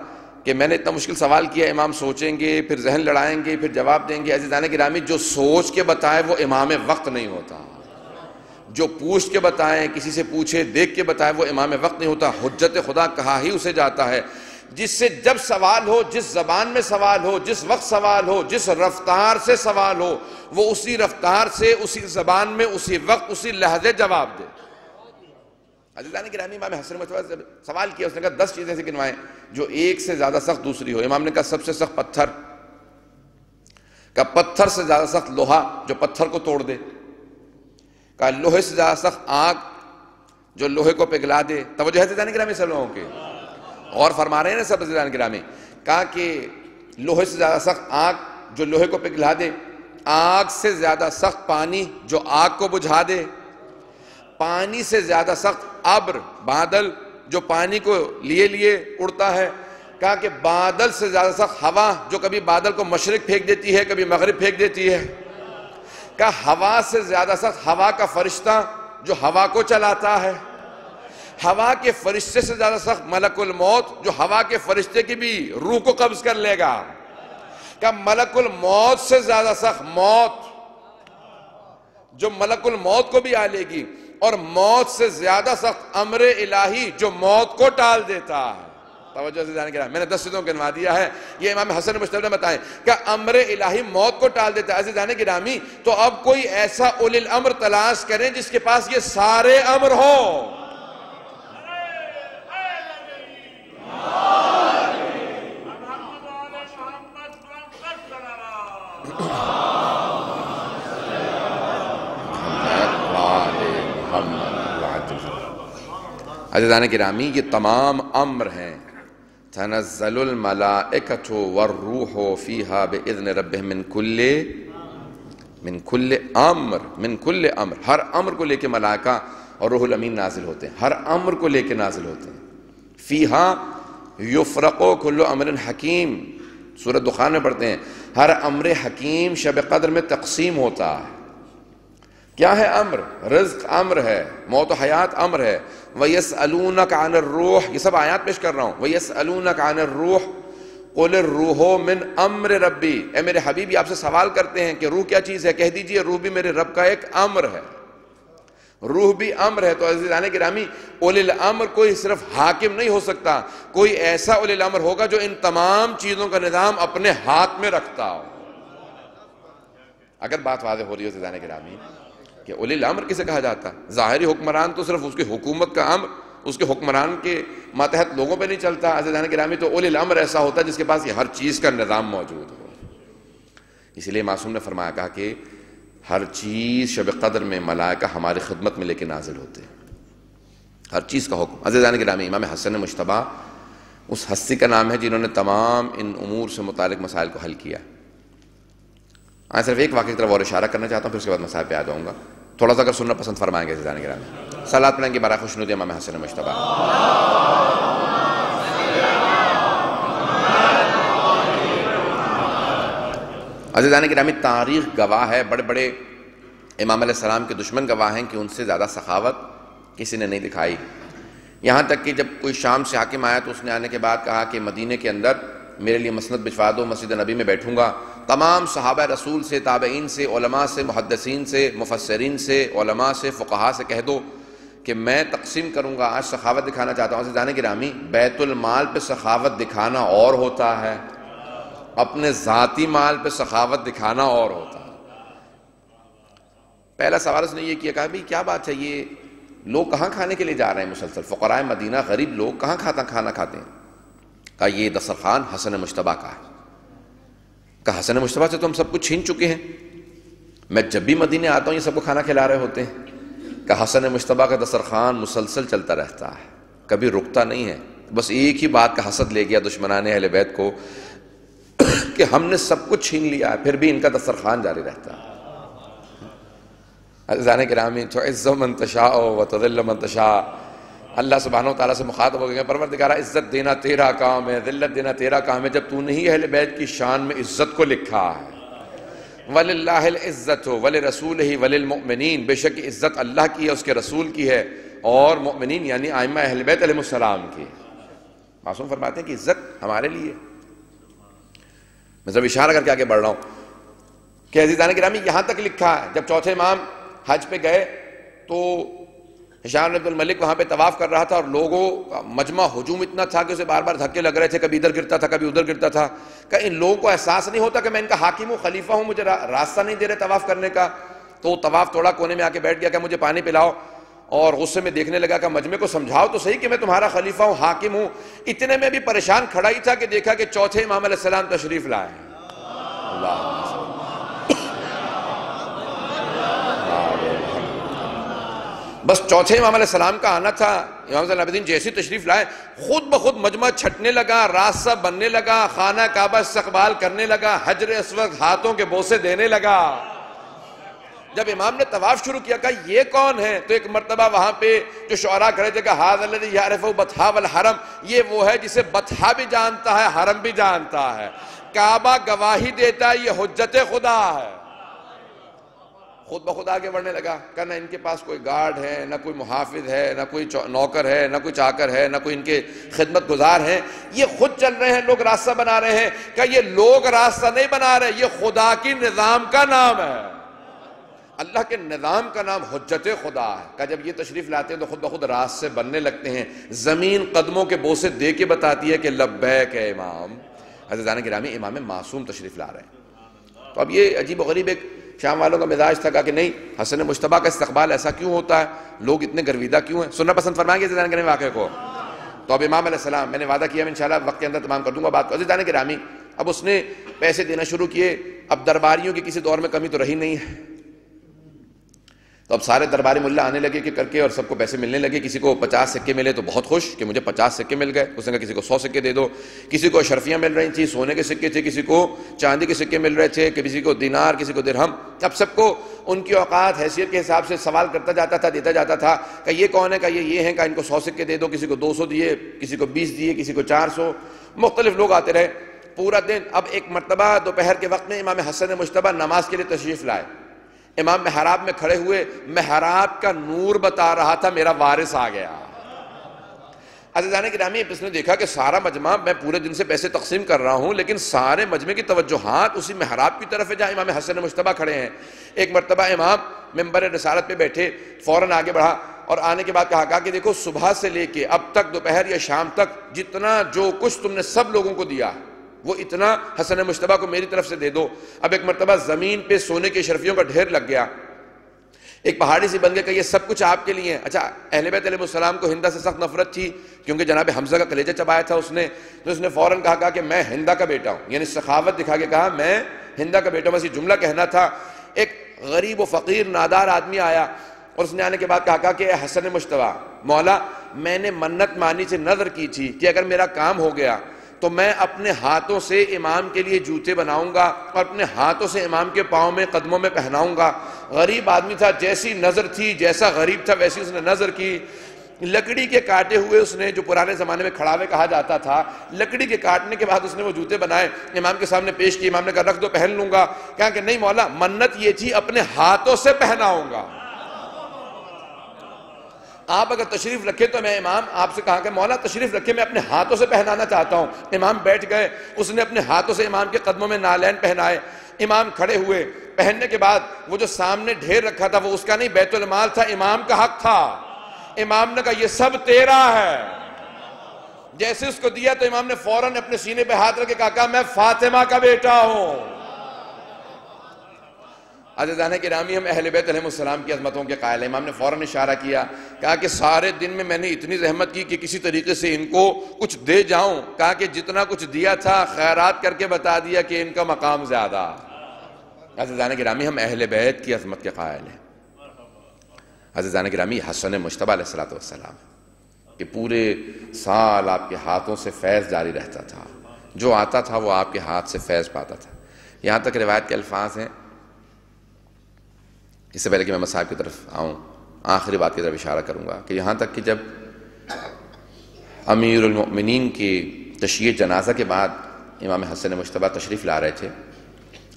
کہ میں نے اتنا مشکل سوال کیا، امام سوچیں گے، پھر ذہن لڑائیں گے، پھر جواب دیں گے۔ عزیزان گرامی، جو سوچ کے بتائے وہ امام وقت نہیں ہوتا، جو پوچھ کے بتائیں، کسی سے پوچھے دیکھ کے بتائے وہ امام وقت نہیں ہوتا، حجت خدا کہا ہی اسے جاتا ہے۔ جس سے جب سوال ہو، جس زبان میں سوال ہو، جس وقت سوال ہو، جس رفتار سے سوال ہو، وہ اسی رفتار سے، اسی زبان میں، اسی وقت، اسی لہجے جواب دے۔ عزیزان گرامی، امام حسن مجتبیٰ سے سوال کیا، اس نے کہا 10 چیزیں سے گنوائیں جو ایک سے زیادہ سخت دوسری ہو۔ امام نے کہا سب سے سخت پتھر، کہا پتھر سے زیادہ سخت لوہا جو پتھر کو توڑ دے، کہا لوہے سے زیادہ سخت آگ جو لوہے کو پگھلا دے۔ توجہ ہے عزیزان گرامی سب لوگوں کے، اور فرما رہے ہیں نا سب عزیزان گرامی، کہا کہ لوہے سے زیادہ سخت آگ جو لوہے کو پگھلا دے، آگ سے زیادہ سخت پانی جو آگ کو بجھا دے، پانی سے زیادہ سخت ابر بادل جو پانی کو لیے اڑتا ہے، کہا کہ بادل سے زیادہ سخت ہوا جو کبھی بادل کو مشرق پھینک دیتی ہے، کبھی مغرب پھینک دیتی ہے، کہا ہوا سے زیادہ سخت ہوا کا فرشتہ جو ہوا کو چلاتا ہے، ہوا کے فرشتے سے زیادہ سخت ملک الموت جو ہوا کے فرشتے کی بھی روح کو قبض کر لے گا، کہا ملک الموت سے زیادہ سخت موت جو ملک الموت کو بھی آ لے گی، اور موت سے زیادہ سخت امر الہی جو موت کو ٹال دیتا ہے۔ توجہ سے جانے کے رہا میں نے 10 چیزوں گنوا دیا ہے، یہ امام حسن مجتبیٰ نے بتائیں کہ امر الہی موت کو ٹال دیتا ہے۔ عزیزان گرامی، تو اب کوئی ایسا اولی الامر تلاش کریں جس کے پاس یہ سارے امر ہوں۔ عزیزان گرامی یہ تمام امر ہیں. تنزل الملائکۃ والروح فیہا باذن ربہم من کل امر. ہر امر کو لے کے ملائکہ اور روح الامین نازل ہوتے ہیں، ہر امر کو لے کے نازل ہوتے ہیں. فیہا یفرق کل امر حکیم، سورۃ دخان میں پڑھتے ہیں ہر امر حکیم شب قدر میں تقسیم ہوتا ہے. کیا ہے امر؟ رزق امر ہے، موت و حیات امر ہے. وَيَسْأَلُونَكَ عَنِ الرُّوحِ، یہ سب آیات پیش کر رہا ہوں. وَيَسْأَلُونَكَ عَنِ الرُّوحِ قُلِ الرُّوحُ مِنْ أَمْرِ رَبِّي. اے میرے حبیب یہ آپ سے سوال کرتے ہیں کہ روح کیا چیز ہے، کہہ دیجئے روح بھی میرے رب کا ایک امر ہے، روح بھی امر ہے. تو عزیزان گرامی اولی الامر کوئی صرف حاکم نہیں ہو سکتا، کوئی ایسا اولی الامر ہوگا جو ان تمام چیزوں کا نظام اپنے ہاتھ میں رکھتا ہو. اگر بات واضح ہو رہی ہو عزیزان گرامی کہ اولی الامر کسے کہا جاتا ہے؟ ظاہری حکمران تو صرف اس کی حکومت کا امر اس کے حکمران کے ماتحت لوگوں پہ نہیں چلتا. عزیزان گرامی تو اولی الامر ایسا ہوتا ہے جس کے پاس یہ ہر چیز کا نظام موجود ہو. اسی لیے معصوم نے فرمایا کہا کہ ہر چیز شب قدر میں ملائکہ ہماری خدمت میں لے کے نازل ہوتے ہیں، ہر چیز کا حکم. عزیزان گرامی امام حسن مجتبیٰ اس ہستی کا نام ہے جنہوں نے تمام ان امور سے متعلق مسائل کو حل کیا. آج صرف ایک واقعے کی طرف اور اشارہ کرنا چاہتا ہوں، پھر اس کے بعد مسائل پہ آ جاؤں گا. تھوڑا سا اگر سننا پسند فرمائیں گے عزیزان گرامی، صلوات پڑھیں گے برائے خوشنودی امام حسن مجتبیٰ. عزیزان گرامی تاریخ گواہ ہے، بڑے بڑے امام علیہ السلام کے دشمن گواہ ہیں کہ ان سے زیادہ سخاوت کسی نے نہیں دکھائی. یہاں تک کہ جب کوئی شام سے حاکم آیا تو اس نے آنے کے بعد کہا کہ مدینے کے اندر میرے لیے مسند بچھوا دو، مسجد نبی میں بیٹھوں گا. تمام صحابہ رسول سے، تابعین سے، علماء سے، محدثین سے، مفسرین سے، علماء سے، فقہاء سے کہہ دو کہ میں تقسیم کروں گا. آج سخاوت دکھانا چاہتا ہوں. عزیزان گرامی بیت المال پہ سخاوت دکھانا اور ہوتا ہے، اپنے ذاتی مال پہ سخاوت دکھانا اور ہوتا ہے. پہلا سوال اس نے یہ کیا، کہا بھئی کیا بات ہے، یہ لوگ کہاں کھانے کے لیے جا رہے ہیں مسلسل؟ فقراء مدینہ غریب لوگ کہاں کھانا کھاتے ہیں؟ کہا یہ دسترخوان حسن مجتبیٰ کا ہے. کہا حسن مجتبیٰ سے تو ہم سب کچھ چھین چکے ہیں، میں جب بھی مدینے آتا ہوں یہ سب کو کھانا کھلا رہے ہوتے ہیں. کہا حسن مجتبیٰ کا دسترخوان مسلسل چلتا رہتا ہے، کبھی رکتا نہیں ہے. بس ایک ہی بات کا حسد لے گیا دشمنان اہل بیت کو کہ ہم نے سب کچھ چھین لیا ہے، پھر بھی ان کا دسترخوان جاری رہتا ہے. عزیزان گرامی تعز من تشاء و تذل من تشاء، اللہ سبحانہ و تعالیٰ سے مخاطب ہو گئے پروردگارہ عزت دینا تیرا کام ہے، ذلت دینا تیرا کام ہے. جب تو نہیں اہل بیت کی شان میں عزت کو لکھا ہے، وَلِلَّهِ الْعِزَّةُ وَلِرَسُولِهِ وَلِلْمُؤْمِنِينَ، بے شک عزت اللہ کی ہے، اس کے رسول کی ہے، اور مؤمنین یعنی ائمہ اہل بیت علیہ السلام کی. معصوم فرماتے ہیں کہ عزت ہمارے لیے. میں ضرور اشارہ کر کے آگے بڑھ رہا ہوں کہ عزیزان گرامی یہاں تک لکھا ہے جب چوتھے امام حج پہ گئے تو ہشام بن عبد الملک وہاں پہ طواف کر رہا تھا اور لوگوں کا مجمع ہجوم اتنا تھا کہ اسے بار بار دھکے لگ رہے تھے، کبھی ادھر گرتا تھا کبھی ادھر گرتا تھا. کہ ان لوگوں کو احساس نہیں ہوتا کہ میں ان کا حاکم ہوں، خلیفہ ہوں، مجھے راستہ نہیں دے رہے طواف کرنے کا. تو طواف توڑا، کونے میں آ کے بیٹھ گیا کہ مجھے پانی پلاؤ، اور غصے میں دیکھنے لگا کہ مجمع کو سمجھاؤ تو صحیح کہ میں تمہارا خلیفہ ہوں، حاکم ہوں. اتنے میں بھی پریشان کھڑا ہی تھا کہ دیکھا کہ چوتھے امام علیہ السلام تشریف لائے. بس چوتھے امام علیہ السلام کا آنا تھا. امام زین العابدین جیسی تشریف لائے خود بخود مجمع چھٹنے لگا، راستہ بننے لگا، خانہ کعبہ استقبال کرنے لگا، حجر اسود ہاتھوں کے بوسے دینے لگا. جب امام نے طواف شروع کیا کہا یہ کون ہے؟ تو ایک مرتبہ وہاں پہ جو شعراء کھڑے تھے کہ ھذا الذی یعرف بطحا والحرم، یہ وہ ہے جسے بطحا بھی جانتا ہے، حرم بھی جانتا ہے. کعبہ گواہی دیتا ہے یہ حجت خدا ہے. خود بخود آگے بڑھنے لگا کہ نہ ان کے پاس کوئی گارڈ ہے، نہ کوئی محافظ ہے، نہ کوئی نوکر ہے، نہ کوئی چاکر ہے، نہ کوئی ان کے خدمت گزار ہیں، یہ خود چل رہے ہیں، لوگ راستہ بنا رہے ہیں. کہ یہ لوگ راستہ نہیں بنا رہے، یہ خدا کی نظام کا نام ہے، اللہ کے نظام کا نام حجت خدا ہے. کہ جب یہ تشریف لاتے ہیں تو خود بخود راستے بننے لگتے ہیں، زمین قدموں کے بوسے دے کے بتاتی ہے کہ لبیک اے امام. عزیزان گرامی امام معصوم تشریف لا رہے ہیں. تو اب یہ عجیب و غریب ایک شام والوں کا مزاج تھا کہ نہیں حسن مجتبیٰ کا استقبال ایسا کیوں ہوتا ہے، لوگ اتنے گرویدہ کیوں ہیں. سننا پسند فرمائیں گے عزیزان گرامی واقعے کو. تو اب امام علیہ السلام، میں نے وعدہ کیا میں انشاءاللہ وقت کے اندر تمام کر دوں گا بات کو. عزیزان گرامی اب اس نے پیسے دینا شروع کیے. اب درباریوں کی کسی دور میں کمی تو رہی نہیں ہے. تو اب سارے درباری ملا آنے لگے کہ کر کے، اور سب کو پیسے ملنے لگے. کسی کو 50 سکے ملے تو بہت خوش کہ مجھے 50 سکے مل گئے. اس نے کہا کسی کو 100 سکے دے دو. کسی کو اشرفیاں مل رہی تھیں، سونے کے سکے تھے، کسی کو چاندی کے سکے مل رہے تھے، کسی کو دینار، کسی کو درہم. اب سب کو ان کی اوقات حیثیت کے حساب سے سوال کرتا جاتا تھا، دیتا جاتا تھا کہ یہ کون ہے، کہ یہ ہیں، کہ ان کو 100 سکے دے دو. کسی کو 200 دیے، کسی کو 20 دیے، کسی کو 400. مختلف لوگ آتے رہے پورا دن. اب ایک مرتبہ دوپہر کے وقت میں امام حسن مجتبیٰ نماز کے لیے تشریف لائے. امام محراب میں کھڑے ہوئے، محراب کا نور بتا رہا تھا میرا وارث آ گیا. عزیزان گرامی، اس نے دیکھا کہ سارا مجمع، میں پورے دن سے پیسے تقسیم کر رہا ہوں لیکن سارے مجمع کی توجہات اسی محراب کی طرف ہے جہاں امام حسن مجتبیٰ کھڑے ہیں. ایک مرتبہ امام ممبر رسالت پہ بیٹھے، فوراً آگے بڑھا اور آنے کے بعد کہا کہ دیکھو صبح سے لے کے اب تک دوپہر یا شام تک جتنا جو کچھ تم نے سب لوگوں کو دیا وہ اتنا حسن مجتبیٰ کو میری طرف سے دے دو. اب ایک مرتبہ زمین پہ سونے کے اشرفیوں کا ڈھیر لگ گیا، ایک پہاڑی سی بن گیا کہ یہ سب کچھ آپ کے لیے ہے. اچھا، اہل بیت علیہ السلام کو ہندہ سے سخت نفرت تھی کیونکہ جناب حمزہ کا کلیجہ چبایا تھا اس نے، تو اس نے فوراً کہا کہ میں ہندہ کا بیٹا ہوں، یعنی سخاوت دکھا کے کہا میں ہندہ کا بیٹا ہوں. بس یہ جملہ کہنا تھا. ایک غریب و فقیر نادار آدمی آیا اور اس نے آنے کے بعد کہا کہ اے حسن مجتبیٰ، مولا میں نے منت مانی سے نظر کی تھی کہ اگر میرا کام ہو گیا تو میں اپنے ہاتھوں سے امام کے لیے جوتے بناؤں گا اور اپنے ہاتھوں سے امام کے پاؤں میں قدموں میں پہناؤں گا. غریب آدمی تھا، جیسی نظر تھی، جیسا غریب تھا ویسی اس نے نظر کی. لکڑی کے کاٹے ہوئے اس نے، جو پرانے زمانے میں کھڑاوے کہا جاتا تھا، لکڑی کے کاٹنے کے بعد اس نے وہ جوتے بنائے، امام کے سامنے پیش کیے. امام نے کہا رکھ دو، پہن لوں گا. کہا کہ نہیں مولا، منت یہ تھی اپنے ہاتھوں سے پہناؤں گا. آپ اگر تشریف رکھے تو میں امام آپ سے کہا کہ مولا تشریف رکھے، میں اپنے ہاتھوں سے پہنانا چاہتا ہوں. امام بیٹھ گئے، اس نے اپنے ہاتھوں سے امام کے قدموں میں نالین پہنائے. امام کھڑے ہوئے. پہننے کے بعد وہ جو سامنے ڈھیر رکھا تھا وہ اس کا نہیں، بیت المال تھا، امام کا حق تھا. امام نے کہا یہ سب تیرا ہے. جیسے اس کو دیا تو امام نے فوراً اپنے سینے پہ ہاتھ رکھ کے کہا میں فاطمہ کا بیٹا ہوں. عزیزان گرامی، ہم اہل بیت علیہ السلام کی عظمتوں کے قائل ہیں. امام نے فوراً اشارہ کیا، کہا کہ سارے دن میں نے اتنی زحمت کی کہ کسی طریقے سے ان کو کچھ دے جاؤں. کہا کہ جتنا کچھ دیا تھا خیرات کر کے بتا دیا کہ ان کا مقام زیادہ. عزیزان گرامی، ہم اہل بیت کی عظمت کے قائل ہیں. عزیزان گرامی، حسن مجتبیٰ علیہ السلام کہ پورے سال آپ کے ہاتھوں سے فیض جاری رہتا تھا، جو آتا تھا وہ آپ کے ہاتھ سے فیض پاتا تھا. یہاں تک روایت کے الفاظ ہیں. اس سے پہلے کہ میں مصاحب کی طرف آؤں، آخری بات کی طرف اشارہ کروں گا کہ یہاں تک کہ جب امیر المؤمنین کی تشییع جنازہ کے بعد امام حسن مجتبیٰ تشریف لا رہے تھے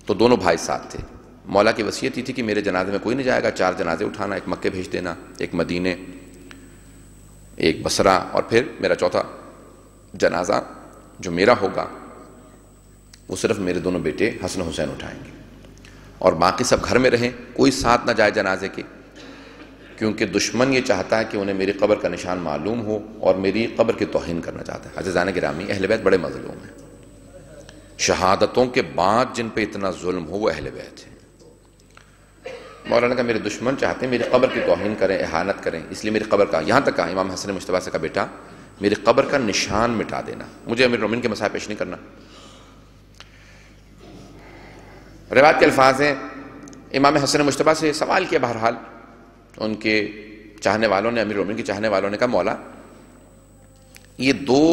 تو دونوں بھائی ساتھ تھے. مولا کی وصیت یہ تھی کہ میرے جنازے میں کوئی نہیں جائے گا، 4 جنازے اٹھانا، ایک مکے بھیج دینا، ایک مدینے، ایک بصرہ، اور پھر میرا چوتھا جنازہ جو میرا ہوگا وہ صرف میرے دونوں بیٹے حسن حسین اٹھائیں گے اور باقی سب گھر میں رہیں، کوئی ساتھ نہ جائے جنازے کے، کیونکہ دشمن یہ چاہتا ہے کہ انہیں میری قبر کا نشان معلوم ہو اور میری قبر کی توہین کرنا چاہتا ہے. عزیزان گرامی، اہل بیت بڑے مظلوم ہیں. شہادتوں کے بعد جن پہ اتنا ظلم ہو وہ اہل بیت ہیں. مولانا کا میرے دشمن چاہتے ہیں میری قبر کی توہین کریں، اہانت کریں، اس لیے میری قبر کا، یہاں تک کہا امام حسن مجتبیٰ سے کہا بیٹا میری قبر کا نشان مٹا دینا، مجھے امیر المؤمنین کے مسائل پیش نہیں کرنا. روایت کے الفاظ ہیں، امام حسن مجتبیٰ سے سوال کیا، بہرحال ان کے چاہنے والوں نے، امیر المؤمنین کے چاہنے والوں نے کہا مولا یہ 2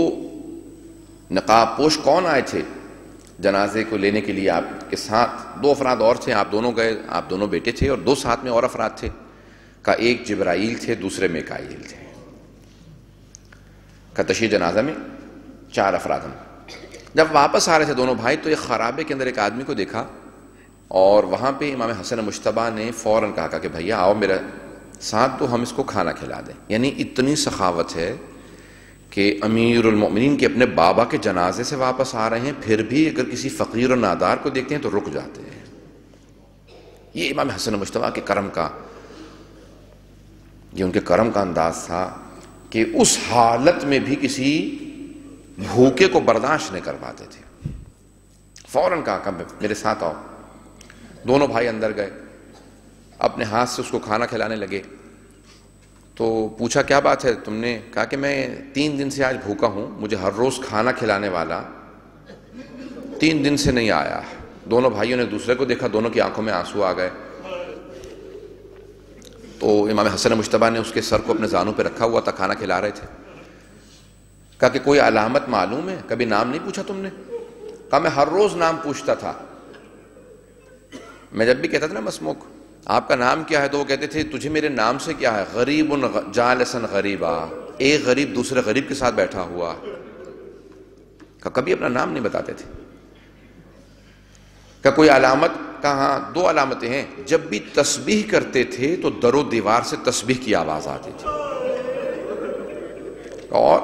نقاب پوش کون آئے تھے جنازے کو لینے کے لیے آپ کے ساتھ؟ 2 افراد اور تھے، آپ دونوں گئے، آپ دونوں بیٹے تھے، اور 2 ساتھ میں اور افراد تھے. کہا ایک جبرائیل تھے، دوسرے میکائیل تھے. کہا تشییع جنازہ میں 4 افراد ہم. جب واپس آ رہے تھے دونوں بھائی تو ایک خرابے کے اندر ایک آدمی کو دیکھا اور وہاں پہ امام حسن مجتبیٰ نے فوراً کہا کہ بھیا آؤ میرے ساتھ تو ہم اس کو کھانا کھلا دیں. یعنی اتنی سخاوت ہے کہ امیر المؤمنین کے اپنے بابا کے جنازے سے واپس آ رہے ہیں، پھر بھی اگر کسی فقیر اور نادار کو دیکھتے ہیں تو رک جاتے ہیں. یہ امام حسن مجتبیٰ کے کرم کا، یہ ان کے کرم کا انداز تھا کہ اس حالت میں بھی کسی بھوکے کو برداشت نہیں کر پاتے تھے. فوراً کہا کہ میرے ساتھ آؤ. دونوں بھائی اندر گئے، اپنے ہاتھ سے اس کو کھانا کھلانے لگے. تو پوچھا کیا بات ہے تم نے؟ کہا کہ میں 3 دن سے آج بھوکا ہوں، مجھے ہر روز کھانا کھلانے والا 3 دن سے نہیں آیا. دونوں بھائیوں نے دوسرے کو دیکھا، دونوں کی آنکھوں میں آنسو آ گئے. تو امام حسن مجتبیٰ نے اس کے سر کو اپنے زانوں پہ رکھا ہوا تھا، کھانا کھلا رہے تھے. کہا کہ کوئی علامت معلوم ہے؟ کبھی نام نہیں پوچھا تم نے؟ کہا میں ہر روز نام پوچھتا تھا. میں جب بھی کہتا تھا نا مسموک آپ کا نام کیا ہے، تو وہ کہتے تھے تجھے میرے نام سے کیا ہے؟ غریب جالسن غریبا، ایک غریب دوسرے غریب کے ساتھ بیٹھا ہوا. کبھی اپنا نام نہیں بتاتے تھے. کہ کوئی علامت؟ کہاں 2 علامتیں ہیں. جب بھی تسبیح کرتے تھے تو در و دیوار سے تسبیح کی آواز آتی تھی. اور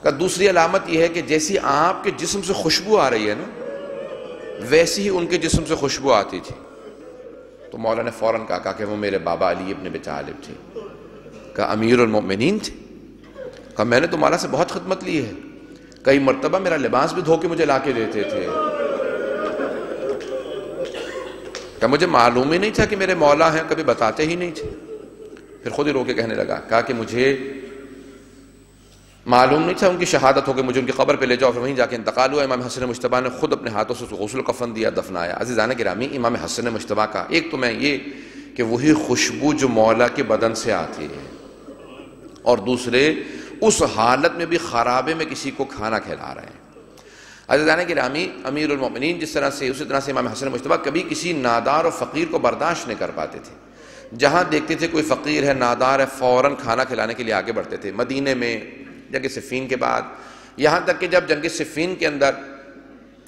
کہ دوسری علامت یہ ہے کہ جیسی آپ کے جسم سے خوشبو آ رہی ہے نا، ویسی ہی ان کے جسم سے خوشبو آتی تھی. تو مولا نے فوراً کہا کہ وہ میرے بابا علی ابن ابی طالب تھے. کہ امیر المؤمنین تھے. کہ میں نے تو مولا سے بہت خدمت لی ہے، کئی مرتبہ میرا لباس بھی دھو کے مجھے لا کے دیتے تھے. کہ مجھے معلوم ہی نہیں تھا کہ میرے مولا ہیں، کبھی بتاتے ہی نہیں تھے. پھر خود ہی رو کے کہنے لگا، کہا کہ مجھے معلوم نہیں تھا ان کی شہادت ہو کہ مجھے ان کی قبر پہ لے جاؤ. پھر وہیں جا کے انتقال ہوا. امام حسن مجتبیٰ نے خود اپنے ہاتھوں سے غسل کفن دیا، دفنایا. عزیزان گرامی، امام حسن مجتبیٰ کا ایک تو میں یہ کہ وہی خوشبو جو مولا کے بدن سے آتی ہے، اور دوسرے اس حالت میں بھی خرابے میں کسی کو کھانا کھلا رہے ہیں. عزیزان گرامی، امیر المؤمنین جس طرح سے، اسی طرح سے امام حسن مجتبیٰ کبھی کسی نادار اور فقیر کو برداشت نہیں کر پاتے تھے. جہاں دیکھتے تھے کوئی فقیر ہے، نادار ہے، فوراً کھانا کھلانے کے لیے آگے بڑھتے تھے. مدینے میں جنگ صفین کے بعد، یہاں تک کہ جب جنگ صفین کے اندر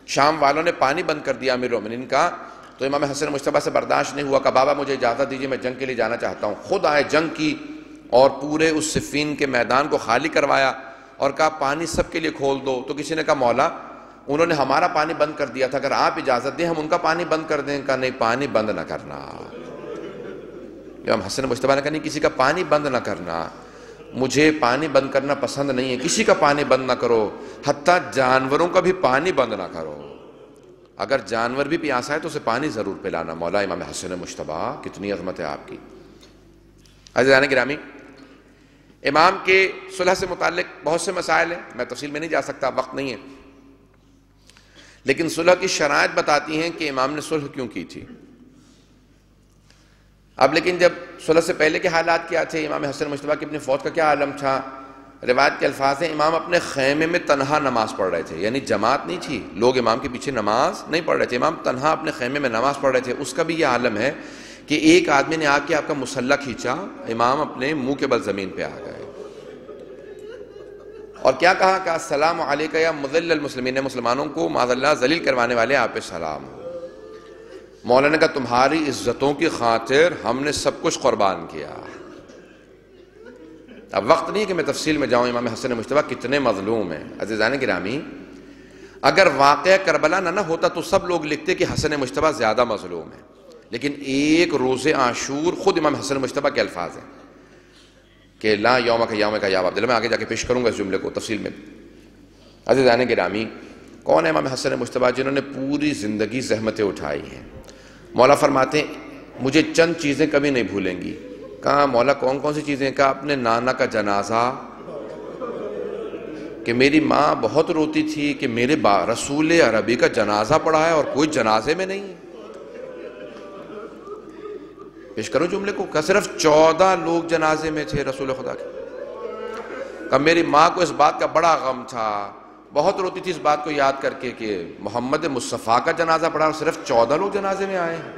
شام والوں نے پانی بند کر دیا امیر المؤمنین کا، تو امام حسن مجتبیٰ سے برداشت نہیں ہوا. کہ بابا مجھے اجازت دیجیے، میں جنگ کے لیے جانا چاہتا ہوں. خود آئے، جنگ کی، اور پورے اس صفین کے میدان کو خالی کروایا اور کہا پانی سب کے لیے کھول دو. تو کسی نے کہا مولا انہوں نے ہمارا پانی بند کر دیا تھا، اگر آپ اجازت دیں ہم ان کا پانی بند کر دیں. کہا نہیں، پانی بند نہ کرنا. امام حسن مجتبیٰ نے کہا نہیں، کسی کا پانی بند نہ کرنا، مجھے پانی بند کرنا پسند نہیں ہے، کسی کا پانی بند نہ کرو، حتیٰ جانوروں کا بھی پانی بند نہ کرو. اگر جانور بھی پیاسا ہے تو اسے پانی ضرور پلانا. مولا امام حسن مجتبیٰ، کتنی عظمت ہے آپ کی. عزیزان گرامی، امام کے صلح سے متعلق بہت سے مسائل ہیں، میں تفصیل میں نہیں جا سکتا، وقت نہیں ہے. لیکن صلح کی شرائط بتاتی ہیں کہ امام نے صلح کیوں کی تھی. اب لیکن جب صلح سے پہلے کے حالات کیا تھے، امام حسن مجتبیٰ کی اپنی فوت کا کیا عالم تھا؟ روایت کے الفاظ ہیں، امام اپنے خیمے میں تنہا نماز پڑھ رہے تھے. یعنی جماعت نہیں تھی، لوگ امام کے پیچھے نماز نہیں پڑھ رہے تھے، امام تنہا اپنے خیمے میں نماز پڑھ رہے تھے. اس کا بھی یہ عالم ہے کہ ایک آدمی نے آ کے آپ کا مسلح کھینچا، امام اپنے منہ کے بل زمین پہ آ گئے اور کیا کہا کہ السلام علیکہ یا مذل المسلمین، مسلمانوں کو معاذ اللہ ذلیل کروانے والے آپ پہ سلام ہو. مولا نے کہا تمہاری عزتوں کی خاطر ہم نے سب کچھ قربان کیا. اب وقت نہیں کہ میں تفصیل میں جاؤں امام حسن مجتبیٰ کتنے مظلوم ہیں. عزیزان گرامی، اگر واقعہ کربلا نہ ہوتا تو سب لوگ لکھتے کہ حسن مجتبیٰ زیادہ مظلوم ہے. لیکن ایک روز عاشور خود امام حسن مجتبیٰ کے الفاظ ہیں کہ لا یوم کا یوم کا یا عبداللہ. میں آگے جا کے پیش کروں گا اس جملے کو تفصیل میں. عزیزان گرامی، کون ہے امام حسن مجتبیٰ؟ جنہوں نے پوری زندگی زحمتیں اٹھائی ہیں. مولا فرماتے ہیں مجھے چند چیزیں کبھی نہیں بھولیں گی. کہا مولا کون کون سی چیزیں؟ کہا اپنے نانا کا جنازہ، کہ میری ماں بہت روتی تھی کہ میرے رسول عربی کا جنازہ پڑھا ہے اور کوئی جنازے میں نہیں ہے. پیش کرو جملے کو. کہ صرف 14 لوگ جنازے میں تھے رسول خدا کے. کہ میری ماں کو اس بات کا بڑا غم تھا، بہت روتی تھی اس بات کو یاد کر کے کہ محمد مصطفیٰ کا جنازہ پڑھا اور صرف 14 لوگ جنازے میں آئے ہیں.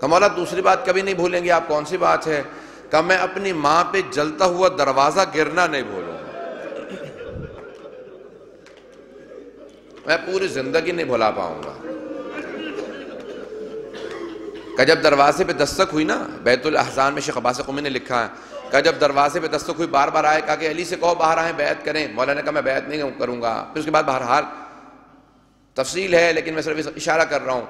کہ مولا دوسری بات کبھی نہیں بھولیں گے آپ. کون سی بات ہے؟ کہ میں اپنی ماں پہ جلتا ہوا دروازہ گرنا نہیں بھولوں گا، میں پوری زندگی نہیں بھلا پاؤں گا. کہ جب دروازے پہ دستک ہوئی نا، بیت الاحزان میں شیخ عباس قمی نے لکھا ہے کہ جب دروازے پہ دستک ہوئی بار بار آئے، کہا کہ علی سے کہو باہر آئیں بیعت کریں. مولا نے کہا میں بیعت نہیں کروں گا. پھر اس کے بعد بہرحال تفصیل ہے لیکن میں صرف اشارہ کر رہا ہوں.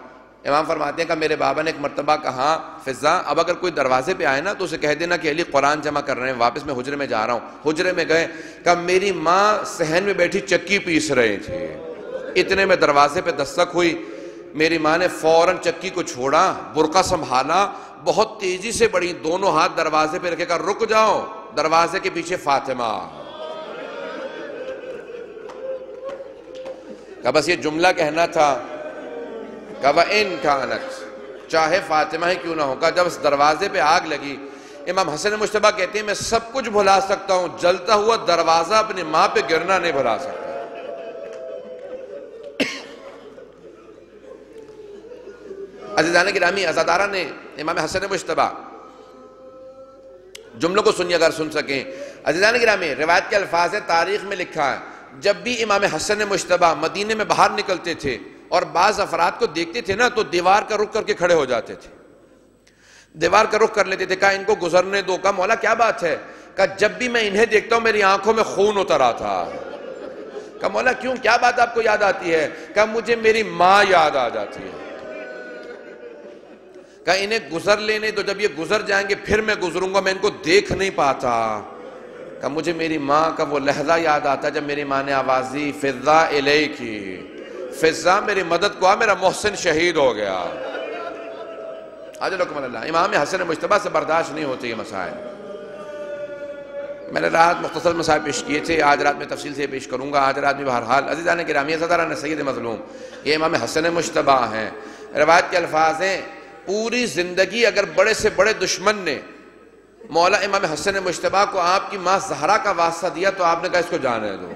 امام فرماتے ہیں کہ میرے بابا نے ایک مرتبہ کہا فضا اب اگر کوئی دروازے پہ آئے نا تو اسے کہہ دینا کہ علی قرآن جمع کر رہے ہیں، واپس میں حجرے میں جا رہا ہوں. حجرے میں گئے، کہ میری ماں صحن میں بیٹھی چکی پیس رہے تھے. اتنے میں دروازے پہ دستک ہوئی، میری ماں نے فوراً چکی کو چھوڑا، برقع سنبھالا، بہت تیزی سے بڑھی، دونوں ہاتھ دروازے پہ رکھے، کہا رک جاؤ، دروازے کے پیچھے فاطمہ. کہ بس یہ جملہ کہنا تھا کہ وَإِن كَانَتْ چاہے فاطمہ ہی کیوں نہ ہو. کہ جب اس دروازے پہ آگ لگی، امام حسن مجتبیٰ کہتے ہیں میں سب کچھ بھلا سکتا ہوں، جلتا ہوا دروازہ اپنی ماں پہ گرنا نہیں بھلا سکتا. عزیزان گرامی، عزادارہ نے امام حسن مجتبیٰ جملوں کو سنیے اگر سن سکیں. عزیزان گرامی، روایت کے الفاظ ہے، تاریخ میں لکھا ہے جب بھی امام حسن مجتبیٰ مدینے میں باہر نکلتے تھے اور بعض افراد کو دیکھتے تھے نا تو دیوار کا رخ کر کے کھڑے ہو جاتے تھے، دیوار کا رخ کر لیتے تھے. کہا ان کو گزرنے دو. کہا مولا کیا بات ہے؟ کہا جب بھی میں انہیں دیکھتا ہوں میری آنکھوں میں خون اتر آتا. کہا مولا کیوں، کیا بات آپ کو یاد آتی ہے؟ کہا مجھے میری ماں یاد آ جاتی ہے. کہا انہیں گزر لینے تو جب یہ گزر جائیں گے پھر میں گزروں گا، میں ان کو دیکھ نہیں پاتا. کہا مجھے میری ماں کا وہ لحظہ یاد آتا جب میری ماں نے آواز دی فضا الیکی، فضا میری مدد کو آ، میرا محسن شہید ہو گیا. اجلکم اللہ. امام حسن مجتبیٰ سے برداشت نہیں ہوتے یہ مسائل. میں نے رات مختصر مسائل پیش کیے تھے، آج رات میں تفصیل سے پیش کروں گا. آج رات میں بہرحال عزیزان گرامی، عزاداران سید مظلوم، یہ امام حسن مجتبیٰ ہیں. روایت کے الفاظ ہیں پوری زندگی اگر بڑے سے بڑے دشمن نے مولا امام حسن مجتبیٰ کو آپ کی ماں زہرا کا واسطہ دیا تو آپ نے کہا اس کو جانے دو.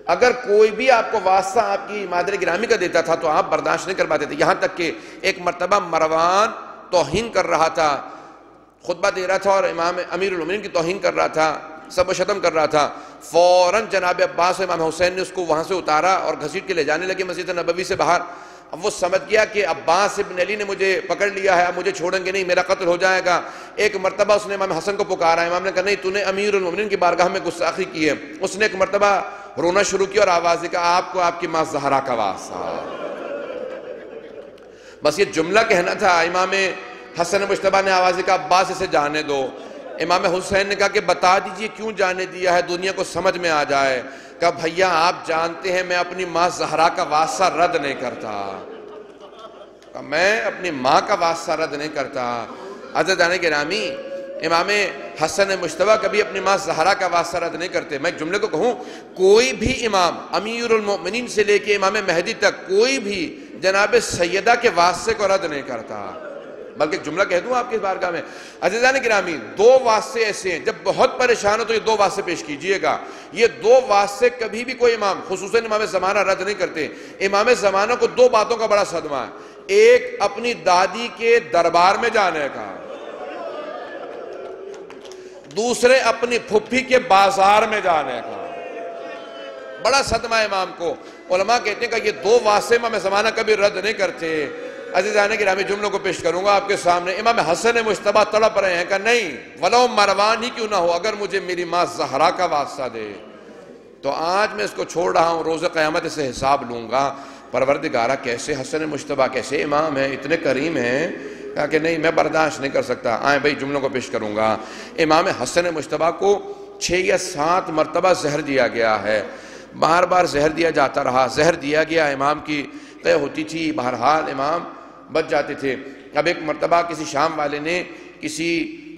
اگر کوئی بھی آپ کو واسطہ آپ کی مادر گرامی کا دیتا تھا تو آپ برداشت نہیں کر پاتے تھے. یہاں تک کہ ایک مرتبہ مروان توہین کر رہا تھا، خطبہ دے رہا تھا اور امام امیر المومنین کی توہین کر رہا تھا، سب و شتم کر رہا تھا. فوراً جناب عباس و امام حسین نے اس کو وہاں سے اتارا اور گھسیٹ کے لے جانے لگے مسجد نبوی سے باہر. اب وہ سمجھ گیا کہ عباس ابن علی نے مجھے پکڑ لیا ہے، اب مجھے چھوڑیں گے نہیں، میرا قتل ہو جائے گا. ایک مرتبہ اس نے امام حسن کو پکارا، امام نے کہا نہیں تو نے امیر المومنین کی بارگاہ میں گستاخی کی ہے. اس نے ایک مرتبہ رونا شروع کیا اور آواز دی کہ آپ کو آپ کی ماں زہرا کا واسطہ. بس یہ جملہ کہنا تھا. امام حسن مجتبیٰ نے آواز دی کہ عباس اسے جانے دو. امام حسین نے کہا کہ بتا دیجئے کیوں جانے دیا ہے، دنیا کو سمجھ میں آ جائے. کہا بھیا آپ جانتے ہیں میں اپنی ماں زہرا کا واسطہ رد نہیں کرتا. کہا میں اپنی ماں کا واسطہ رد نہیں کرتا. عزیزان گرامی، امام حسن مجتبیٰ کبھی اپنی ماں زہرا کا واسطہ رد نہیں کرتے. میں ایک جملے کو کہوں، کوئی بھی امام امیر المؤمنین سے لے کے امام مہدی تک کوئی بھی جناب سیدہ کے واسطے کو رد نہیں کرتا. بلکہ ایک جملہ کہہ دوں آپ کی بارگاہ میں، عزیزان گرامی، دو واسطے ایسے ہیں جب بہت پریشان ہو تو یہ دو واسطے پیش کیجئے گا. یہ دو واسطے کبھی بھی کوئی امام خصوصاً امام زمانہ رد نہیں کرتے. امام زمانہ کو دو باتوں کا بڑا صدمہ ہے. ایک اپنی دادی کے دربار میں جانے کا، دوسرے اپنی پھپھی کے بازار میں جانے کا. بڑا صدمہ ہے امام کو. علماء کہتے ہیں کہ یہ دو واسطے امام زمانہ کبھی رد نہیں کرتے. عزیزان گرامی، جملوں کو پیش کروں گا آپ کے سامنے. امام حسن مجتبیٰ تڑپ رہے ہیں کہ نہیں ولو مروان ہی کیوں نہ ہو، اگر مجھے میری ماں زہرا کا واسطہ دے تو آج میں اس کو چھوڑ رہا ہوں، روز قیامت سے حساب لوں گا. پروردگارہ کیسے حسن مجتبیٰ، کیسے امام ہیں، اتنے کریم ہیں. کہا کہ نہیں میں برداشت نہیں کر سکتا. آئیں بھائی جملوں کو پیش کروں گا. امام حسن مجتبیٰ کو 6 یا 7 مرتبہ زہر دیا گیا ہے. بار بار زہر دیا جاتا رہا. زہر دیا گیا، امام کی طے ہوتی تھی، بہرحال امام بچ جاتے تھے. اب ایک مرتبہ کسی شام والے نے کسی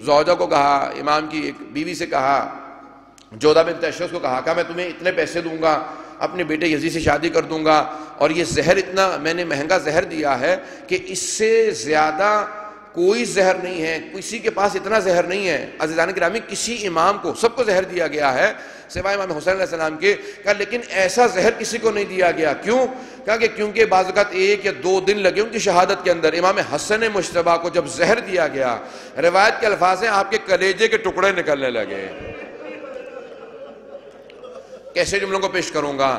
زوجہ کو کہا، امام کی ایک بیوی سے کہا، جودہ بنت اشعث کو کہا کہ میں تمہیں اتنے پیسے دوں گا، اپنے بیٹے یزید سے شادی کر دوں گا، اور یہ زہر اتنا میں نے مہنگا زہر دیا ہے کہ اس سے زیادہ کوئی زہر نہیں ہے، کسی کے پاس اتنا زہر نہیں ہے. عزیزان گرامی، کسی امام کو، سب کو زہر دیا گیا ہے سوائے امام حسین علیہ السلام کے. کہا لیکن ایسا زہر کسی کو نہیں دیا گیا. کیوں؟ کہا کہ کیونکہ بعض اوقات 1 یا 2 دن لگے ان کی شہادت کے اندر. امام حسن مجتبیٰ کو جب زہر دیا گیا، روایت کے الفاظ ہیں آپ کے کلیجے کے ٹکڑے نکلنے لگے. کیسے جملوں کو پیش کروں گا.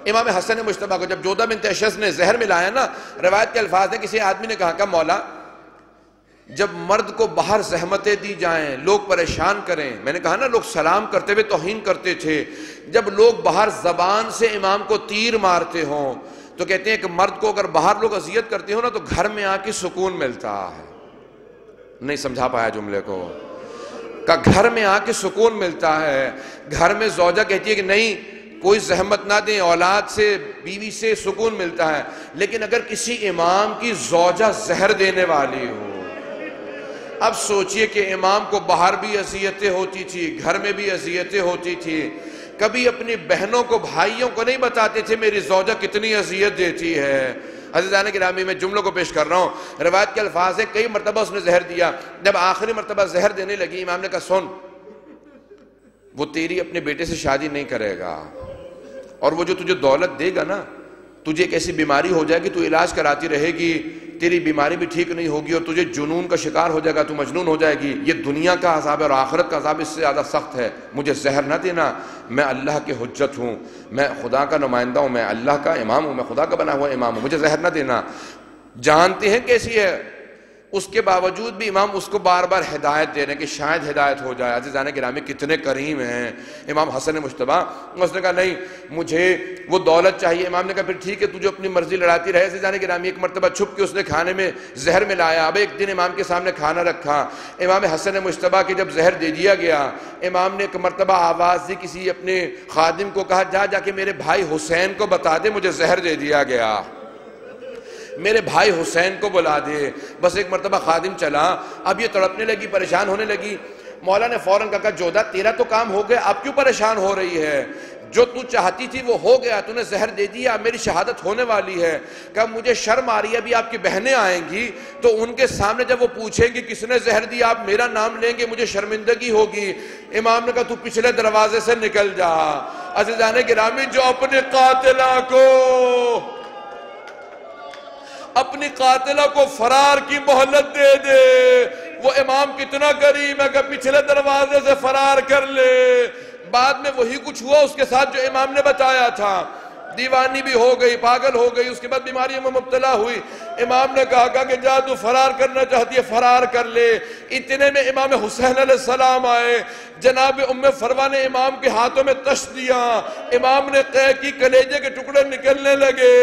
امام حسن مجتبیٰ کو جب جودہ بنت اشعث نے زہر ملایا نا، روایت کے الفاظ ہیں کسی آدمی نے کہا کہ مولا جب مرد کو باہر زحمتیں دی جائیں، لوگ پریشان کریں، میں نے کہا نا لوگ سلام کرتے ہوئے توہین کرتے تھے، جب لوگ باہر زبان سے امام کو تیر مارتے ہوں تو کہتے ہیں کہ مرد کو اگر باہر لوگ اذیت کرتے ہوں نا تو گھر میں آ کے سکون ملتا ہے. نہیں سمجھا پایا جملے کو. کہ گھر میں آ کے سکون ملتا ہے. گھر میں زوجہ کہتی ہے کہ نہیں کوئی زحمت نہ دیں، اولاد سے، بیوی سے سکون ملتا ہے. لیکن اگر کسی امام کی زوجہ زہر دینے والی ہو، اب سوچئے کہ امام کو باہر بھی اذیتیں ہوتی تھی، گھر میں بھی اذیتیں ہوتی تھی. کبھی اپنی بہنوں کو، بھائیوں کو نہیں بتاتے تھے میری زوجہ کتنی اذیت دیتی ہے. عزیزان گرامی میں جملوں کو پیش کر رہا ہوں، روایت کے الفاظ ہیں کئی مرتبہ اس نے زہر دیا، جب آخری مرتبہ زہر دینے لگی امام نے کہا سن، وہ تیری اپنے بیٹے سے شادی نہیں کرے گا، اور وہ جو تجھے دولت دے گا نا، تجھے ایک ایسی بیماری ہو جائے گی تو علاج کراتی رہے گی، تیری بیماری بھی ٹھیک نہیں ہوگی اور تجھے جنون کا شکار ہو جائے گا، تو مجنون ہو جائے گی، یہ دنیا کا عذاب ہے اور آخرت کا عذاب اس سے زیادہ سخت ہے، مجھے زہر نہ دینا، میں اللہ کی حجت ہوں، میں خدا کا نمائندہ ہوں، میں اللہ کا امام ہوں، میں خدا کا بنا ہوا امام ہوں، مجھے زہر نہ دینا۔ جانتے ہیں کیسی ہے، اس کے باوجود بھی امام اس کو بار بار ہدایت دے رہے ہیں کہ شاید ہدایت ہو جائے۔ عزیزان گرامی کتنے کریم ہیں امام حسن مجتبیٰ، اس نے کہا نہیں مجھے وہ دولت چاہیے۔ امام نے کہا پھر ٹھیک ہے تجھے اپنی مرضی لڑاتی رہے۔ عزیزان گرامی ایک مرتبہ چھپ کے اس نے کھانے میں زہر ملایا۔ اب ایک دن امام کے سامنے کھانا رکھا، امام حسن مجتبیٰ کے جب زہر دے دیا گیا، امام نے ایک مرتبہ آواز دی، کسی اپنے خادم کو کہا جا کے میرے بھائی حسین کو بتا دے مجھے زہر دے دیا گیا، میرے بھائی حسین کو بلا دے۔ بس ایک مرتبہ خادم چلا، اب یہ تڑپنے لگی، پریشان ہونے لگی۔ مولا نے فوراً کہا جودہ تیرا تو کام ہو گیا، اب کیوں پریشان ہو رہی ہے؟ جو تو چاہتی تھی وہ ہو گیا، تو نے زہر دے دیا، میری شہادت ہونے والی ہے۔ کہا مجھے شرم آ رہی ہے، ابھی آپ کی بہنیں آئیں گی تو ان کے سامنے جب وہ پوچھیں گی کس نے زہر دیا، آپ میرا نام لیں گے، مجھے شرمندگی ہوگی۔ امام نے کہا تو پچھلے دروازے سے نکل جا۔ عزیزان گرامی جو اپنے قاتلہ کو فرار کی مہلت دے دے، وہ امام کتنا کریم ہے کہ پچھلے دروازے سے فرار کر لے۔ بعد میں وہی کچھ ہوا اس کے ساتھ جو امام نے بتایا تھا، دیوانی بھی ہو گئی، پاگل ہو گئی، اس کے بعد بیماریوں میں مبتلا ہوئی۔ امام نے کہا کہ جا تو فرار کرنا چاہتی ہے فرار کر لے۔ اتنے میں امام حسین علیہ السلام آئے، جناب ام فروہ نے امام کے ہاتھوں میں تش دیا، امام نے قے کی کلیجے کے ٹکڑے نکلنے لگے۔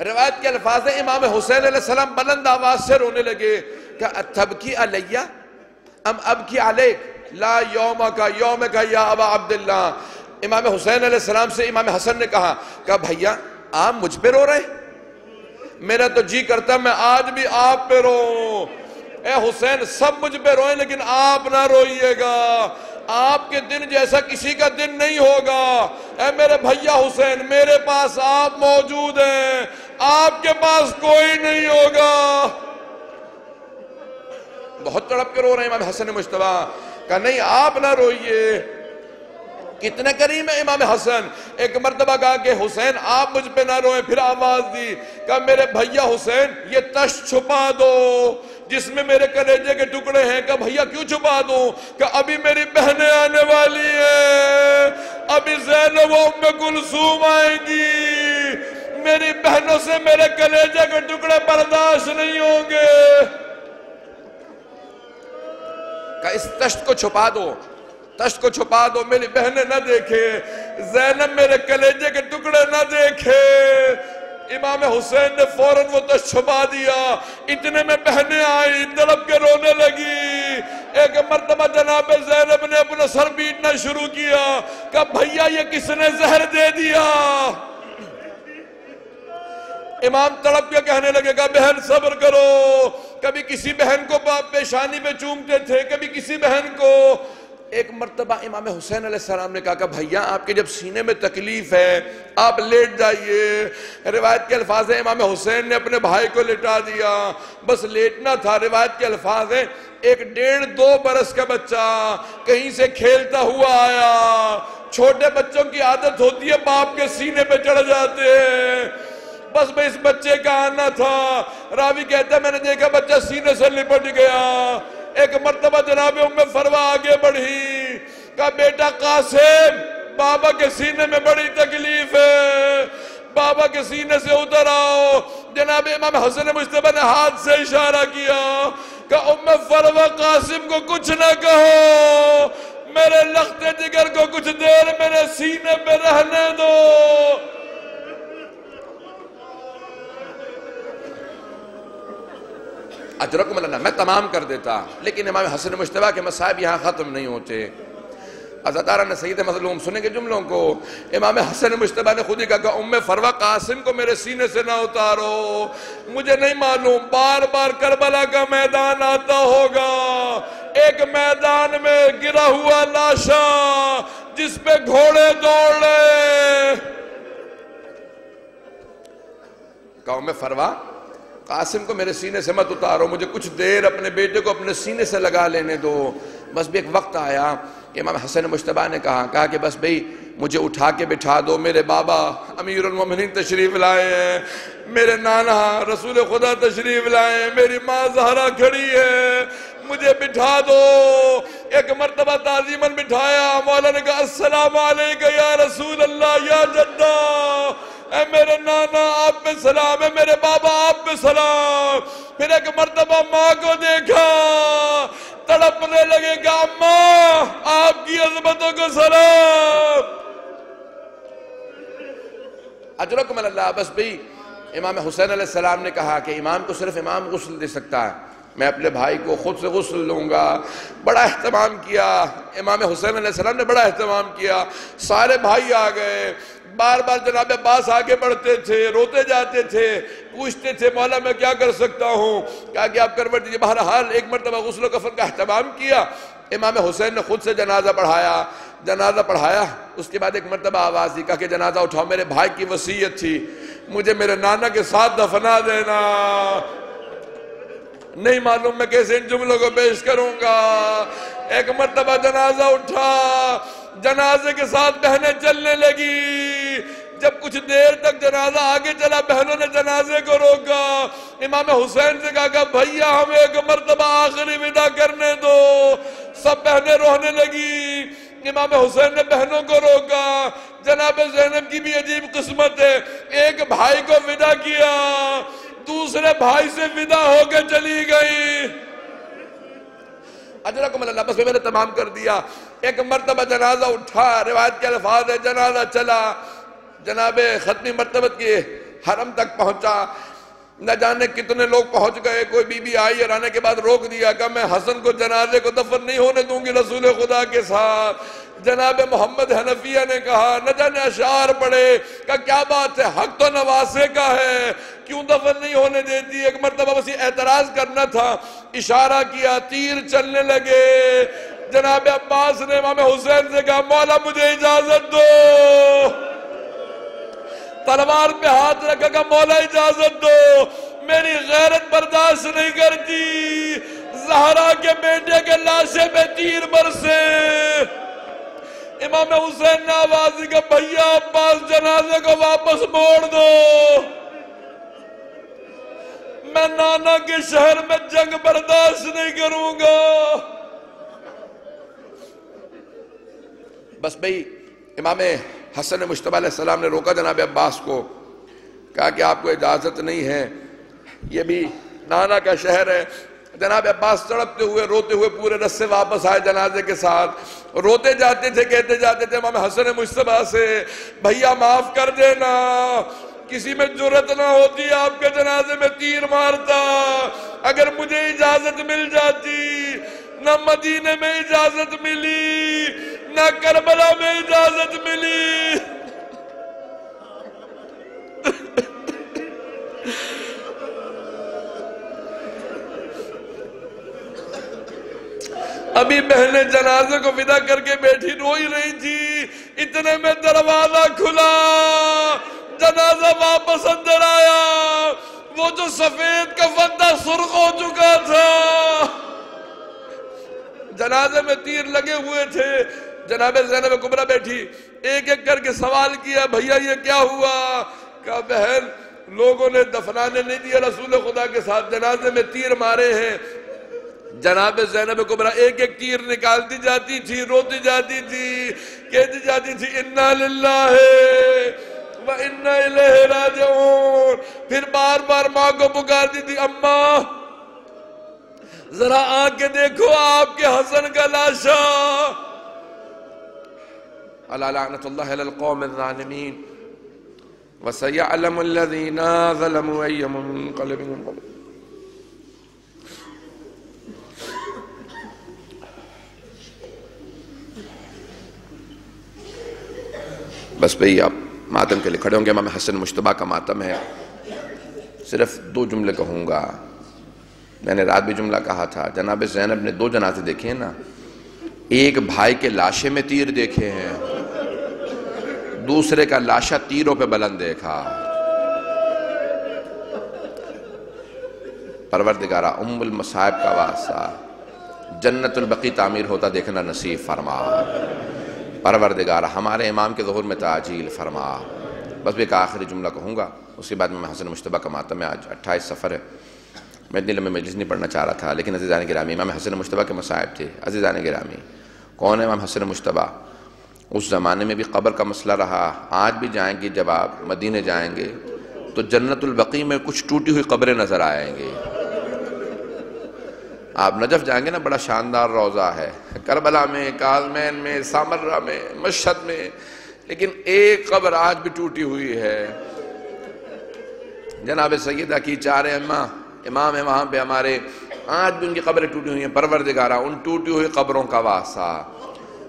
روایت کے الفاظ ہیں امام حسین علیہ السلام بلند آواز سے رونے لگے کہ اتبکی علیہ ام ابکی علیک لا یومک یا ابا عبداللہ۔ امام حسین علیہ السلام سے امام حسن نے کہا کہ بھائیا آپ مجھ پہ رو رہے، میرا تو جی کرتا میں آج بھی آپ پہ رو۔ اے حسین سب مجھ پہ روئیں لیکن آپ نہ روئیے گا، آپ کے دن جیسا کسی کا دن نہیں ہوگا۔ اے میرے بھیا حسین میرے پاس آپ موجود ہیں، آپ کے پاس کوئی نہیں ہوگا۔ بہت تڑپ کے رو رہے ہیں امام حسن مجتبیٰ، کہا نہیں آپ نہ روئیے۔ کتنے کریم ہے امام حسن۔ ایک مرتبہ کہا کہ حسین آپ مجھ پہ نہ روئیں، پھر آواز دی کہا میرے بھیا حسین یہ تش چھپا دو جس میں میرے کلیجے کے ٹکڑے ہیں۔ کہا بھیا کیوں چھپا دوں؟ کہ ابھی میری بہنیں آنے والی ہیں، ابھی زینب و ام کلثوم آئیں گی، میری بہنوں سے میرے کلیجے کے ٹکڑے برداشت نہیں ہوں گے۔ کہ اس تشت کو چھپا دو، تشت کو چھپا دو، میری بہنیں نہ دیکھے، زینب میرے کلیجے کے ٹکڑے نہ دیکھے۔ امام حسین نے فوراً وہ تشت چھپا دیا۔ اتنے میں بہنیں آئی، تڑپ کے رونے لگی۔ ایک مرتبہ جناب زینب نے اپنا سر پیٹنا شروع کیا کہ بھیا یہ کس نے زہر دے دیا؟ امام تڑپ کے کہنے لگے کہ بہن صبر کرو۔ کبھی کسی بہن کو پیشانی پہ چومتے تھے، کبھی کسی بہن کو۔ ایک مرتبہ امام حسین علیہ السلام نے کہا کہ بھیا آپ کے جب سینے میں تکلیف ہے آپ لیٹ جائیے۔ روایت کے الفاظ ہیں امام حسین نے اپنے بھائی کو لٹا دیا، بس لیٹنا تھا۔ روایت کے الفاظ ہیں ایک 1.5-2 برس کا بچہ کہیں سے کھیلتا ہوا آیا۔ چھوٹے بچوں کی عادت ہوتی ہے باپ کے سینے پہ چڑھ جاتے ہیں، بس میں اس بچے کا آنا تھا۔ راوی کہتا ہے میں نے دیکھا بچہ سینے سے لپٹ گیا۔ ایک مرتبہ جناب ام فروہ آگے بڑھی، کہا بیٹا قاسم بابا کے سینے میں بڑی تکلیف ہے، بابا کے سینے سے اتر آؤ۔ جناب امام حسن مجتبیٰ نے ہاتھ سے اشارہ کیا کہ ام فروہ قاسم کو کچھ نہ کہو، میرے لخت جگر کو کچھ دیر میرے سینے پہ رہنے دو۔ اجرکم اللہ، میں تمام کر دیتا لیکن امام حسن مجتبیٰ کے مصائب یہاں ختم نہیں ہوتے۔ عزاداران سید مظلوم سنیں گے جملوں کو۔ امام حسن مجتبیٰ نے خود ہی کہا کہ ام فروہ قاسم کو میرے سینے سے نہ اتارو، مجھے نہیں معلوم بار بار کربلا کا میدان آتا ہوگا، ایک میدان میں گرا ہوا لاشا جس پہ گھوڑے دوڑ رہے، قوم فروا قاسم کو میرے سینے سے مت اتارو، مجھے کچھ دیر اپنے بیٹے کو اپنے سینے سے لگا لینے دو۔ بس بھی ایک وقت آیا کہ امام حسن مجتبیٰ نے کہا کہ بس بھئی مجھے اٹھا کے بٹھا دو، میرے بابا امیر المومنین تشریف لائے ہیں، میرے نانا رسول خدا تشریف لائے ہیں، میری ماں زہرا کھڑی ہے، مجھے بٹھا دو۔ ایک مرتبہ تعظیماً بٹھایا، مولا نے کہا السلام علیکہ یا رسول اللہ یا جدہ، اے میرے نانا آپ پہ سلام، اے میرے بابا آپ پہ سلام۔ پھر ایک مرتبہ ماں کو دیکھا، تڑپنے لگے کہ اماں آپ کی عظمتوں کو سلام۔ اجرکم اللہ۔ بس بھی امام حسین علیہ السلام نے کہا کہ امام کو صرف امام غسل دے سکتا ہے، میں اپنے بھائی کو خود سے غسل لوں گا۔ بڑا اہتمام کیا امام حسین علیہ السلام نے، بڑا اہتمام کیا۔ سارے بھائی آ گئے، بار بار جناب عباس آگے بڑھتے تھے، روتے جاتے تھے، پوچھتے تھے مولا میں کیا کر سکتا ہوں، کہا کہ آپ کروٹ دیجیے۔ بہرحال ایک مرتبہ غسل و کفن کا اہتمام کیا، امام حسین نے خود سے جنازہ پڑھایا۔ اس کے بعد ایک مرتبہ آواز دی، کہا کہ جنازہ اٹھاؤ، میرے بھائی کی وصیت تھی مجھے میرے نانا کے ساتھ دفنا دینا۔ نہیں معلوم میں کیسے ان جملوں کو پیش کروں گا۔ ایک مرتبہ جنازہ اٹھا، جنازے کے ساتھ بہنیں چلنے لگی۔ جب کچھ دیر تک جنازہ آگے چلا، بہنوں نے جنازے کو روکا۔ امام حسین سے کہا کہ بھیا ہمیں ایک مرتبہ آخری ودا کرنے دو۔ سب بہنیں رونے لگی، امام حسین نے بہنوں کو روکا۔ جناب زینب کی بھی عجیب قسمت ہے، ایک بھائی کو ودا کیا، دوسرے بھائی سے ودا ہو کے چلی گئی۔ اجرکم اللہ۔ بس میں نے تمام کر دیا۔ ایک مرتبہ جنازہ اٹھا، روایت کے الفاظ ہے جنازہ چلا، جناب ختمی مرتبت کے حرم تک پہنچا۔ نہ جانے کتنے لوگ پہنچ گئے، کوئی بی بی آئی اور آنے کے بعد روک دیا کہ میں حسن کو جنازے کو دفن نہیں ہونے دوں گی رسول خدا کے ساتھ۔ جناب محمد حنفیہ نے کہا، نہ جانے اشعار پڑھے کہ کیا بات ہے، حق تو نواسے کا ہے، کیوں دفن نہیں ہونے دیتی۔ ایک مرتبہ بس یہ اعتراض کرنا تھا، اشارہ کیا، تیر چلنے لگے۔ جناب عباس نے امام حسین سے کہا مولا مجھے اجازت دو۔ تلوار پہ ہاتھ رکھا کہ مولا اجازت دو، میری غیرت برداشت نہیں کرتی، زہرا کے بیٹے کے لاشے پہ تیر برسے۔ امام حسین نے آواز دی کہ بھیا عباس جنازے کو واپس موڑ دو، میں نانا کے شہر میں جنگ برداشت نہیں کروں گا۔ بس بھئی امام حسن مجتبیٰ علیہ السلام نے روکا جناب عباس کو، کہا کہ آپ کو اجازت نہیں ہے، یہ بھی نانا کا شہر ہے۔ جناب عباس تڑپتے ہوئے روتے ہوئے پورے رستے واپس آئے جنازے کے ساتھ، روتے جاتے تھے، کہتے جاتے تھے امام حسن مجتبیٰ سے بھیا معاف کر دینا، کسی میں جرت نہ ہوتی آپ کے جنازے میں تیر مارتا، اگر مجھے اجازت مل جاتی۔ نہ مدینے میں اجازت ملی، نہ کربلا میں اجازت ملی۔ ابھی بہنیں جنازے کو ودا کر کے بیٹھی روئی رہی تھی، اتنے میں دروازہ کھلا، جنازہ واپس اندر آیا، وہ جو سفید کفن تھا سرخ ہو چکا تھا، جنازے میں تیر لگے ہوئے تھے۔ جناب زینب کبریٰ بیٹھی، ایک ایک کر کے سوال کیا بھیا یہ کیا ہوا؟ کہا بہن لوگوں نے دفنانے نہیں دیا رسول خدا کے ساتھ، جنازے میں تیر مارے ہیں۔ جناب زینب کبریٰ ایک ایک تیر نکالتی جاتی تھی، روتی جاتی تھی، کہتی جاتی تھی انا للہ وَإِنَّا إِلَيْهِ رَاجِعُونَ۔ پھر بار بار ماں کو پکارتی تھی اماں ذرا آ کے دیکھو آپ کے حسن کا لاشا۔ الا لعنت اللہ علی القوم الظالمین وسيعلم الذين ظلموا أي منقلب ينقلبون۔ بس بھئی آپ ماتم کے لیے کھڑے ہوں گے، امام حسن مجتبیٰ کا ماتم ہے۔ صرف 2 جملے کہوں گا، میں نے رات بھی جملہ کہا تھا، جناب زینب نے 2 جنازے دیکھے ہیں نا، ایک بھائی کے لاشے میں تیر دیکھے ہیں، دوسرے کا لاشا تیروں پہ بلند دیکھا۔ پروردگارہ ام المصائب کا واسطہ جنت البقیع تعمیر ہوتا دیکھنا نصیب فرما۔ پروردگارہ ہمارے امام کے ظہور میں تعجیل فرما۔ بس ایک آخری جملہ کہوں گا، اس کے بعد میں حسن مشتبہ کا ماتم ہے۔ آج 28 سفر ہے، میں اتنی لمبی مجلس نہیں پڑھنا چاہ رہا تھا، لیکن عزیزان گرامی امام حسن مشتبہ کے مصائب تھے۔ عزیزان گرامی کون ہے امام حسن مشتبہ؟ اس زمانے میں بھی قبر کا مسئلہ رہا، آج بھی جائیں گے جب آپ مدینے جائیں گے تو جنت البقیع میں کچھ ٹوٹی ہوئی قبریں نظر آئیں گے۔ آپ نجف جائیں گے نا، بڑا شاندار روضہ ہے، کربلا میں، کاظمین میں، سامرہ میں، مشہد میں، لیکن ایک قبر آج بھی ٹوٹی ہوئی ہے۔ جناب سیدہ کی چارے امام ہے وہاں پہ ہمارے، آج بھی ان کی قبریں ٹوٹی ہوئی ہیں۔ پروردگارہ ان ٹوٹی ہوئی قبروں کا واسطہ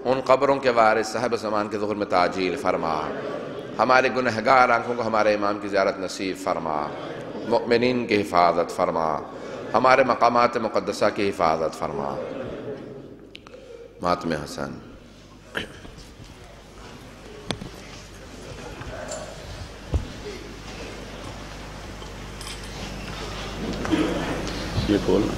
ان قبروں کے وارث صاحب زمان کے ظہور میں تعجیل فرما۔ ہمارے گنہگار آنکھوں کو ہمارے امام کی زیارت نصیب فرما، مؤمنین کی حفاظت فرما، ہمارے مقامات مقدسہ کی حفاظت فرما۔ ماتم حسن۔ یہ بولنا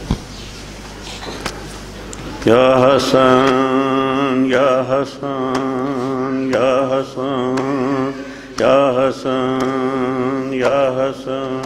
یا حسن یا حسن یا حسن یا حسن یا حسن